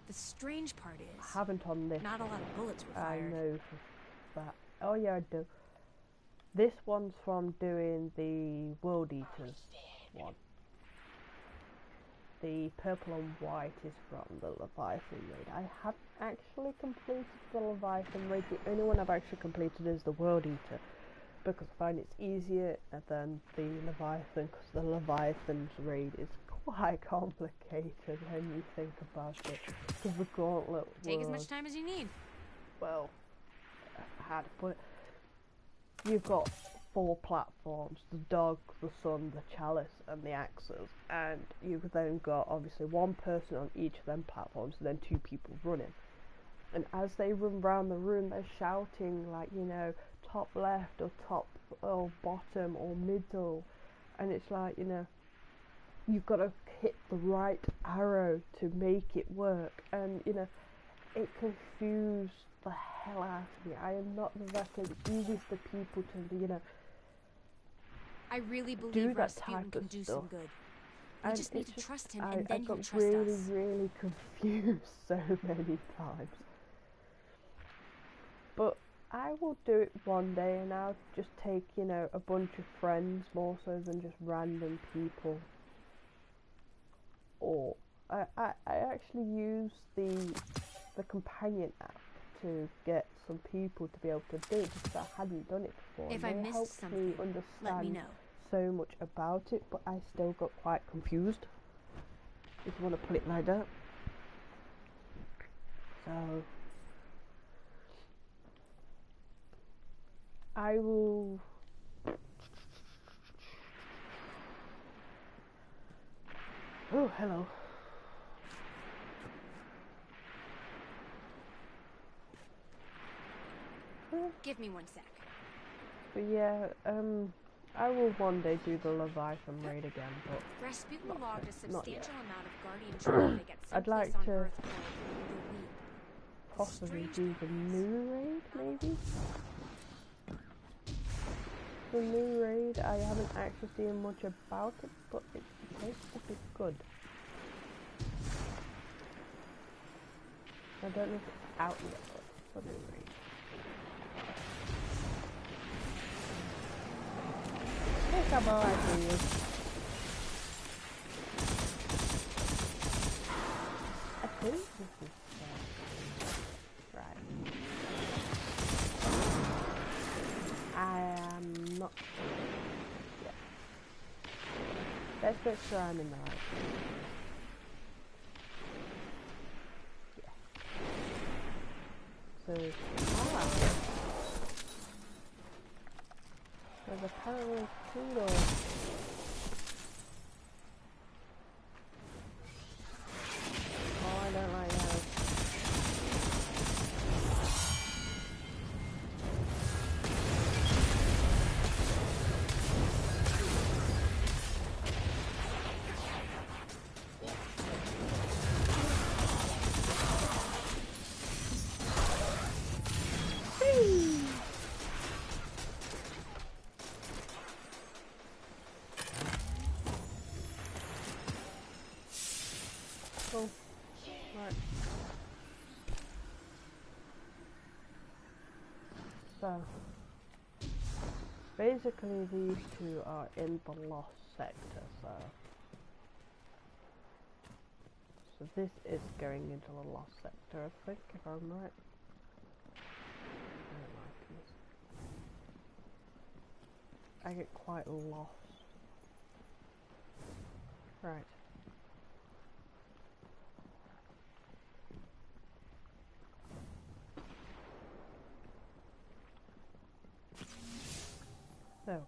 The strange part is, I haven't on this. not a lot of bullets were fired. I know that. Oh yeah, I do. This one's from doing the World Eaters one. The purple and white is from the Leviathan raid. I haven't actually completed the Leviathan raid. The only one I've actually completed is the World Eater, because I find it's easier than the Leviathan, because the Leviathan's raid is quite complicated when you think about it. Because the gauntlet Take as much time as you need. Well, how to put it? You've got 4 platforms: the dog, the sun, the chalice, and the axes. And you've then got obviously 1 person on each of them platforms, and then 2 people running. And as they run round the room, they're shouting like, you know, top left or top or bottom or middle, and it's like, you know, you've got to hit the right arrow to make it work, and you know, it confused the hell out of me. I am not the easiest of people to, you know, I really believe Rasputin can do some good. We just need to trust him, and then he'll trust us. I got really confused so many times. But I will do it one day, and I'll just take, you know, a bunch of friends more so than just random people. Or I actually use the companion app to get some people to be able to do it, because I hadn't done it before. If I missed something, let me know. So much about it, but I still got quite confused, if you want to put it like that. So I will oh, hello. Give me 1 sec. But yeah, I will one day do the Leviathan raid again, but Rasputin logged a substantial amount of Guardian traffic at some I'd like place on to Earth called the Weep. possibly do the new raid, maybe? The new raid, I haven't actually seen much about it, but it's supposed to be good. I don't know if it's out yet, but anyway. I think I'm alright for you. I think this is right. I am not sure. Yeah. Let's make sure I'm in the right place. So, there's apparently 2 doors. Oh, I don't like those. Cool. Right. So, basically these 2 are in the lost sector, so this is going into the lost sector, I think, if I'm right. I don't like this. I get quite lost. Right. There we go.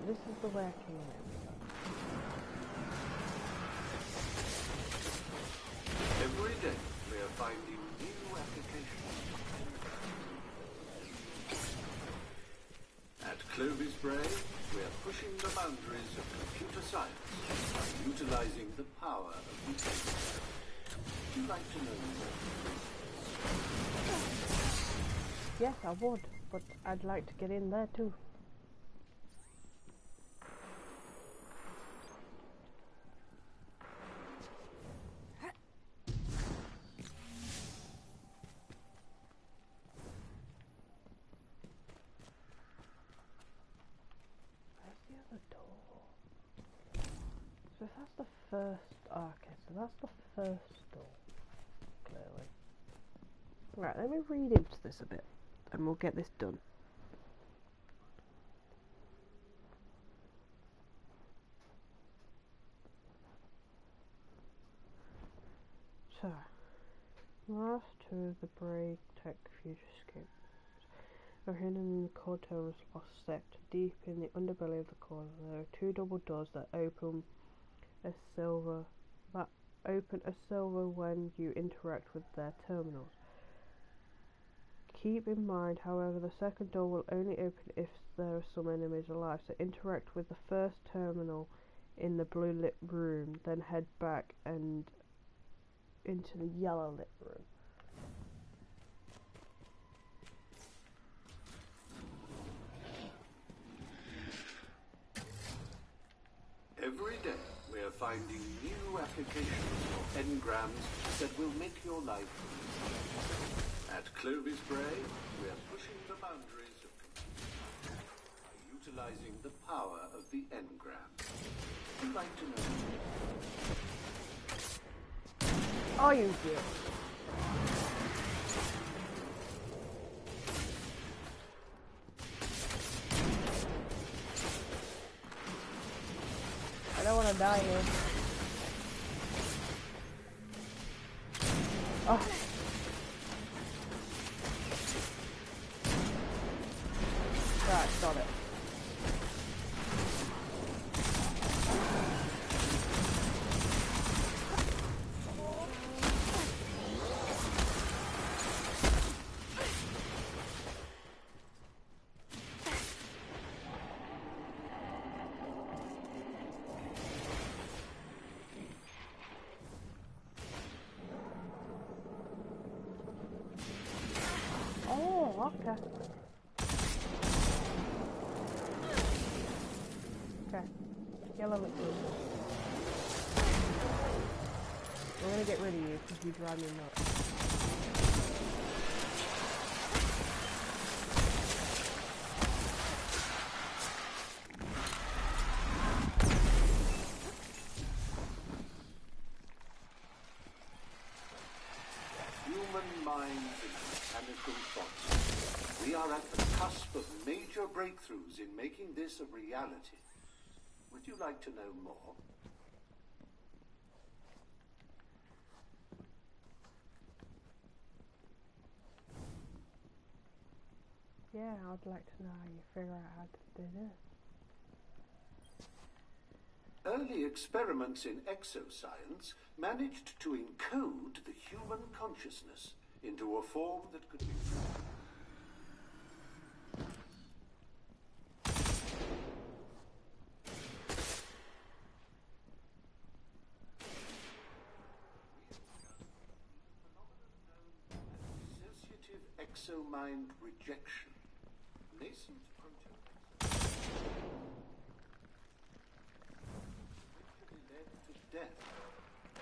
This is the way I came in. Every day we are finding new applications. At Clovis Bray, we are pushing the boundaries of computer science by utilizing the power of the internet. Would you like to know more? Yes, I would, but I'd like to get in there too. So if that's the first, okay, so that's the first door, clearly. Right, let me read into this a bit, and we'll get this done. So, last 2 of the Bray Tech Futurescape are hidden in the core terminal's lost sector, deep in the underbelly of the core. There are 2 double doors that open a silver when you interact with their terminals. Keep in mind, however, the second door will only open if there are some enemies alive, so interact with the first terminal in the blue lit room, then head back and into the yellow lit room. Every day we are finding new applications or engrams that will make your life easier. At Clovis Bray, we are pushing the boundaries of computer by utilizing the power of the engram. Would you like to know more? Oh, you do. Oh. Right, got it. Oh, okay. Okay. Yellow liquid. We're gonna get rid of you because you drive me nuts. Human minds and mechanical thoughts. We are at the cusp of major breakthroughs in making this a reality. Would you like to know more? Yeah, I'd like to know how you figure out how to do this. Early experiments in exoscience managed to encode the human consciousness into a form that could be... Associative exomind rejection. Nascent death.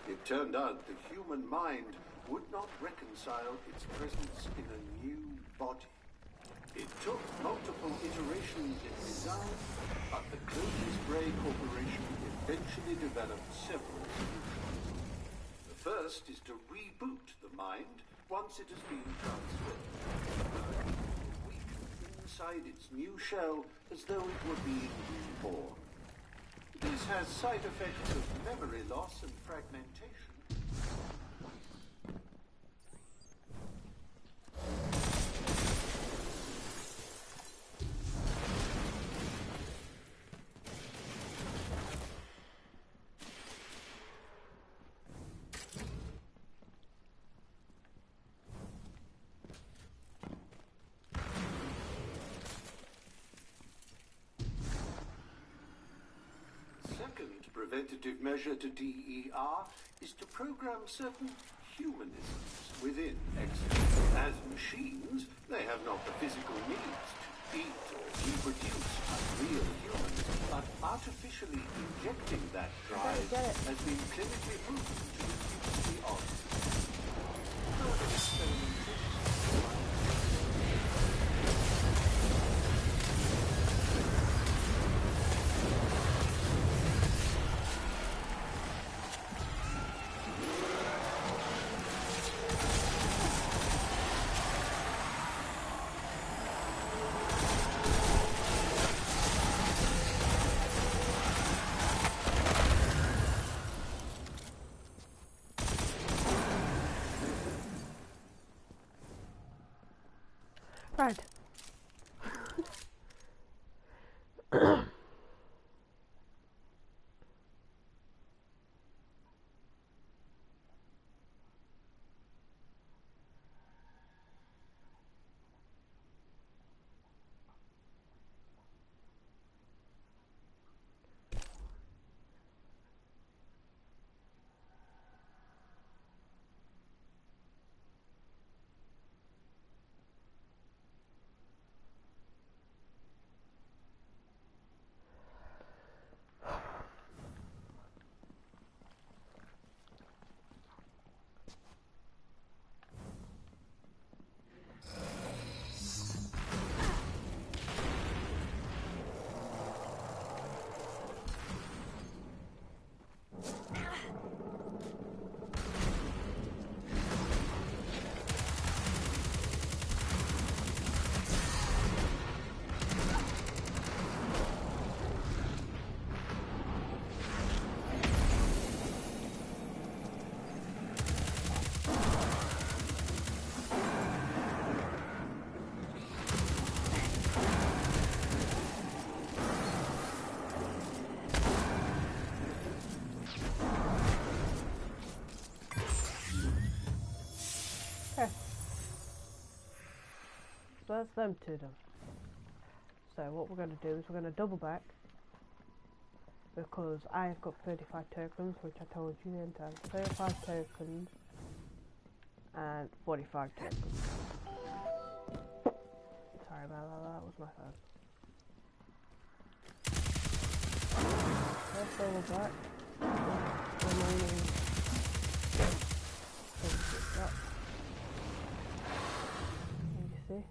It turned out the human mind would not reconcile its presence in a new body. It took multiple iterations in design, but the Clovis Bray Corporation eventually developed several solutions. The first is to reboot the mind once it has been transferred. Weak inside its new shell as though it were being reborn. This has side effects of memory loss and fragmentation. Preventative measure to DER is to program certain humanisms within Exo. As machines, they have not the physical needs to eat or reproduce like real humans, but artificially injecting that drive has been clinically proven to reduce the odds. Further experimentation. Right. So that's them two done. So what we're going to do is we're going to double back, because I've got 35 tokens, which I told you the entire 35 tokens and 45 tokens. Sorry about that, that was my phone. Let's double back. Remaining. And you see,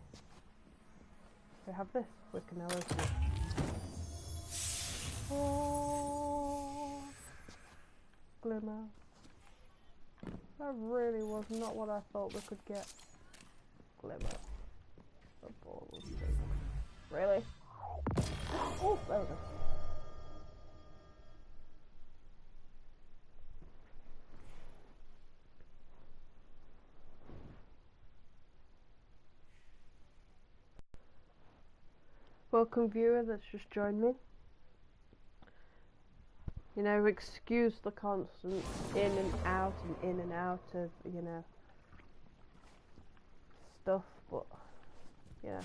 we have this. We can now open it. Oh, glimmer. That really was not what I thought we could get. Glimmer. The ball was big. Really? Oh, there we go. Welcome viewer that's just joined me. You know, excuse the constant in and out of, you know, stuff, but, you know,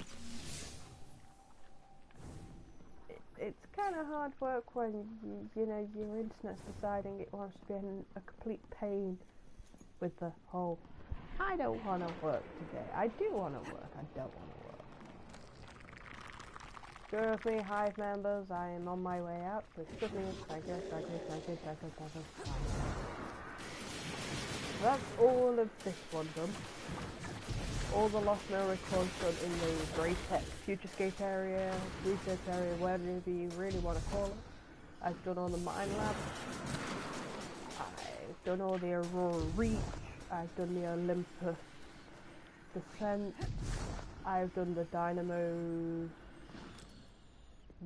it's kind of hard work when, you know, your internet's deciding it wants to be a complete pain with the whole, I don't want to work today, I do want to work, I don't want to work. Bear with me, Hive members, I am on my way out, so excuse me, thank you. That's all of this one done. All the Lost Mill records done in the Grey Tech Futurescape area, research area, whatever you really want to call it. I've done all the mine labs. I've done all the Aurora Reach. I've done the Olympus Descent. I've done the Dynamo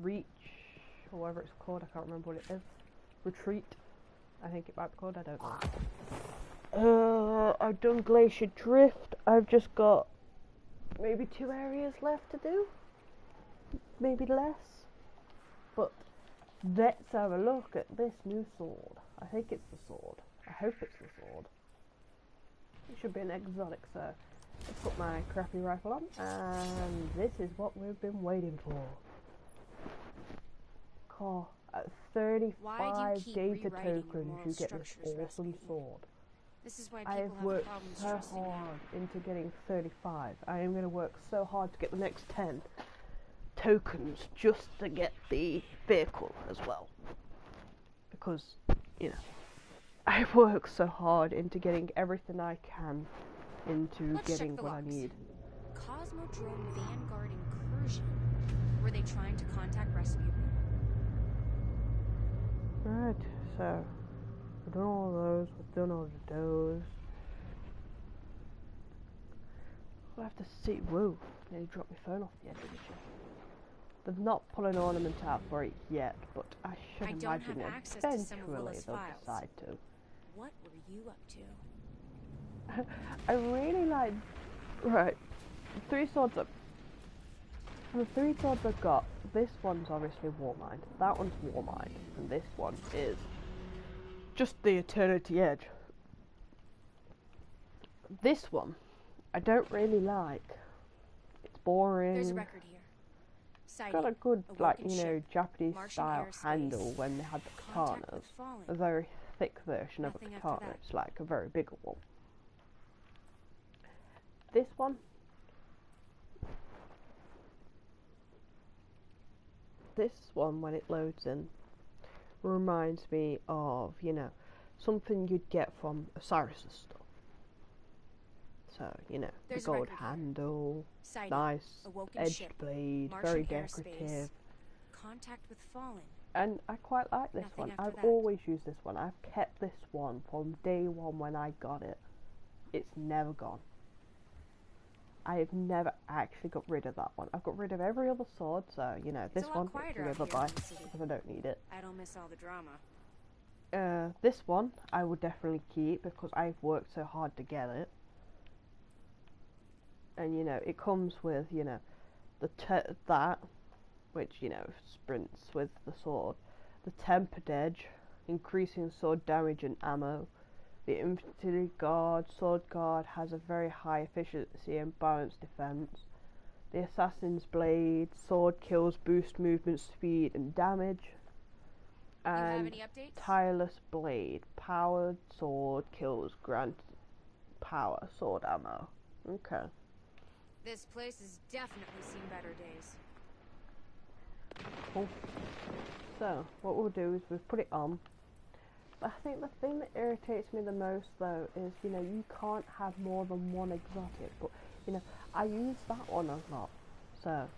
Reach, or whatever it's called, I can't remember what it is. Retreat, I think it might be called, I don't know. I've done Glacier Drift. I've just got maybe 2 areas left to do, maybe less. But let's have a look at this new sword. I think it's the sword. I hope it's the sword. It should be an exotic, so let's put my crappy rifle on, and this is what we've been waiting for. At 35 data tokens you get this awesome sword. This is why I have worked so hard into getting 35. I am going to work so hard to get the next 10 tokens just to get the vehicle as well. Because, you know, I've worked so hard into getting everything I can into getting what I need. Cosmodrome Vanguard incursion. Were they trying to contact Rasputin? Right, so we've done all those, we've done all of those. We'll have to see. Whoa, nearly dropped my phone off the edge of the chair. They've not put an ornament out for it yet, but I should imagine eventually they'll decide to. What were you up to? I really like. Right, the 3 swords I've got. This one's obviously Warmind, that one's Warmind, and this one is just the Eternity Edge. This one, I don't really like. It's boring. There's a record here. It's got a good, like, you know, Japanese style handle when they had the katanas. A very thick version of a katana. It's like a very big one. This one, when it loads in, reminds me of, you know, something you'd get from Osiris's stuff. So, you know, the gold handle, nice edged blade, very decorative. Contact with Fallen. And I quite like this one. I've always used this one. I've kept this one from day one when I got it. It's never gone. I've never actually got rid of that one. I've got rid of every other sword, so, you know, this one I can never buy because I don't need it. I don't miss all the drama. This one I would definitely keep because I've worked so hard to get it. And, you know, it comes with, you know, that, which, you know, sprints with the sword. The tempered edge, increasing sword damage and ammo. The infantry guard, sword guard, has a very high efficiency and balanced defense. The Assassin's Blade, sword kills boost movement speed and damage. You have And any updates? Tireless Blade, powered sword kills grant power sword ammo. Okay. This place has definitely seen better days. Cool. So, what we'll do is we'll put it on. But I think the thing that irritates me the most though is, you know, you can't have more than one exotic, but, you know, I use that one a lot. So,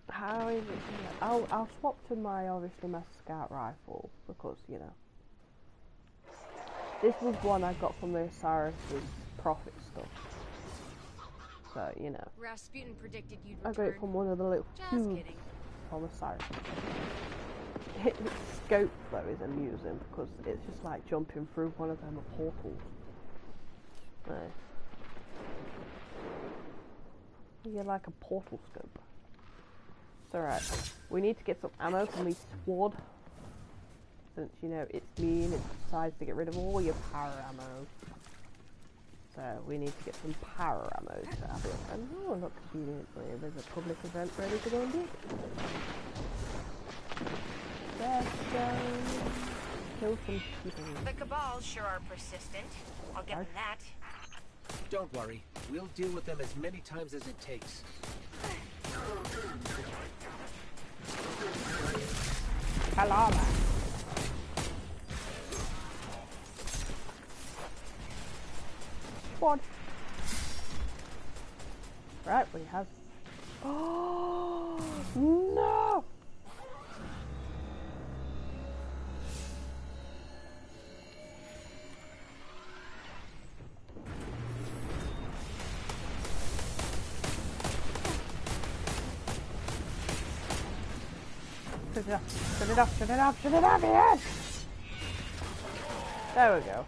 how is it, you know, I'll swap to my, obviously, my scout rifle, because, you know, this was one I got from the Osiris's profit stuff. So, you know, Rasputin predicted you'd I return. got it from one of the little Just cubes kidding. from Osiris. Its scope though is amusing because it's just like jumping through one of them portals. You're like a portal scope. It's alright. We need to get some ammo from the sword. Since, you know, it's mean, it decides to get rid of all your power ammo. So we need to get some power ammo to have it. And oh, look, conveniently, there's a public event ready to go and do. Let's go kill some people. The Cabals sure are persistent. I'll give them that. Don't worry. We'll deal with them as many times as it takes. Kalala. Squad. Right, we have. Oh no! Shut it up, shut it up, shut it up, shut it up, Ian! There we go.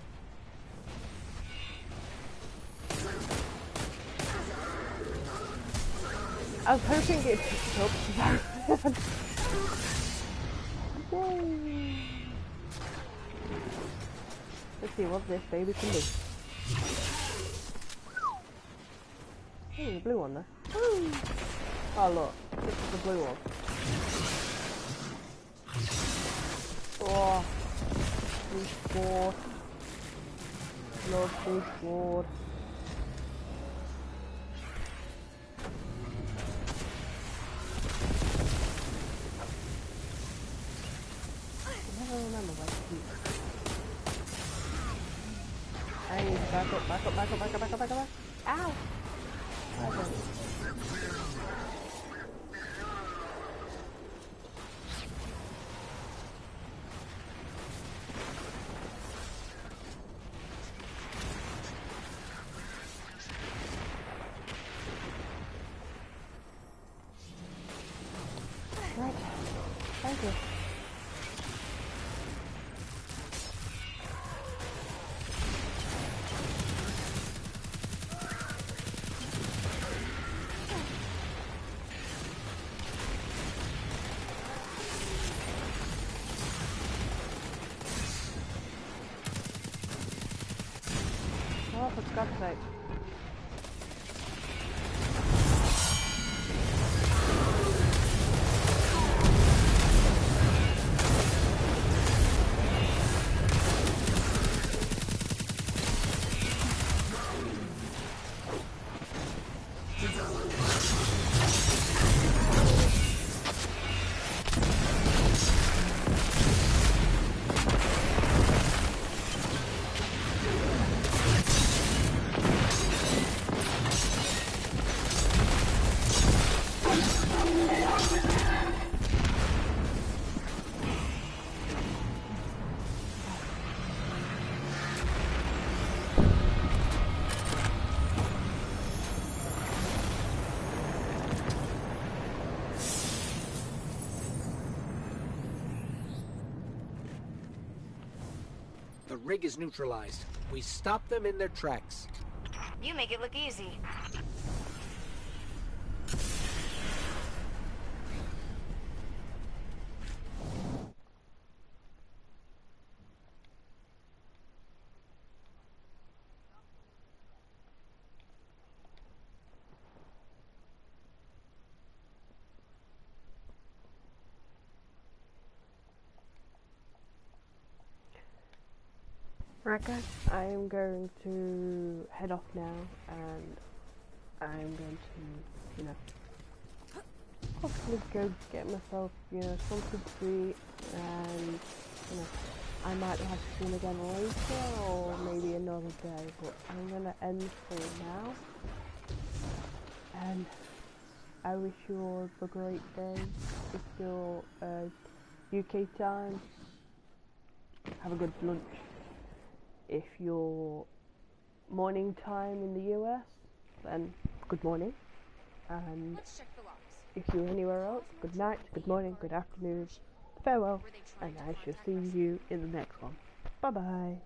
I was hoping it picked up. Yay! Let's see what this baby can do. Oh, the blue one there. Woo! Oh look, this is the blue one. Oh, blue sword. Love blue sword. I never remember where to keep it. Hey, back up, back up, back up, back up, back up, back up. Ow! Okay. Right. Thank you. Oh, for God's sake. The rig is neutralized. We stop them in their tracks. You make it look easy. Right guys, I am going to head off now, and I'm going to, hopefully go get myself, something to eat, and, I might have to stream again later, or maybe another day, but I'm going to end for now, and I wish you all a great day. If you're UK time, have a good lunch. If you're morning time in the US, then good morning. And if you're anywhere else, good night, good morning, good afternoon, farewell, and I shall see you in the next one. Bye bye.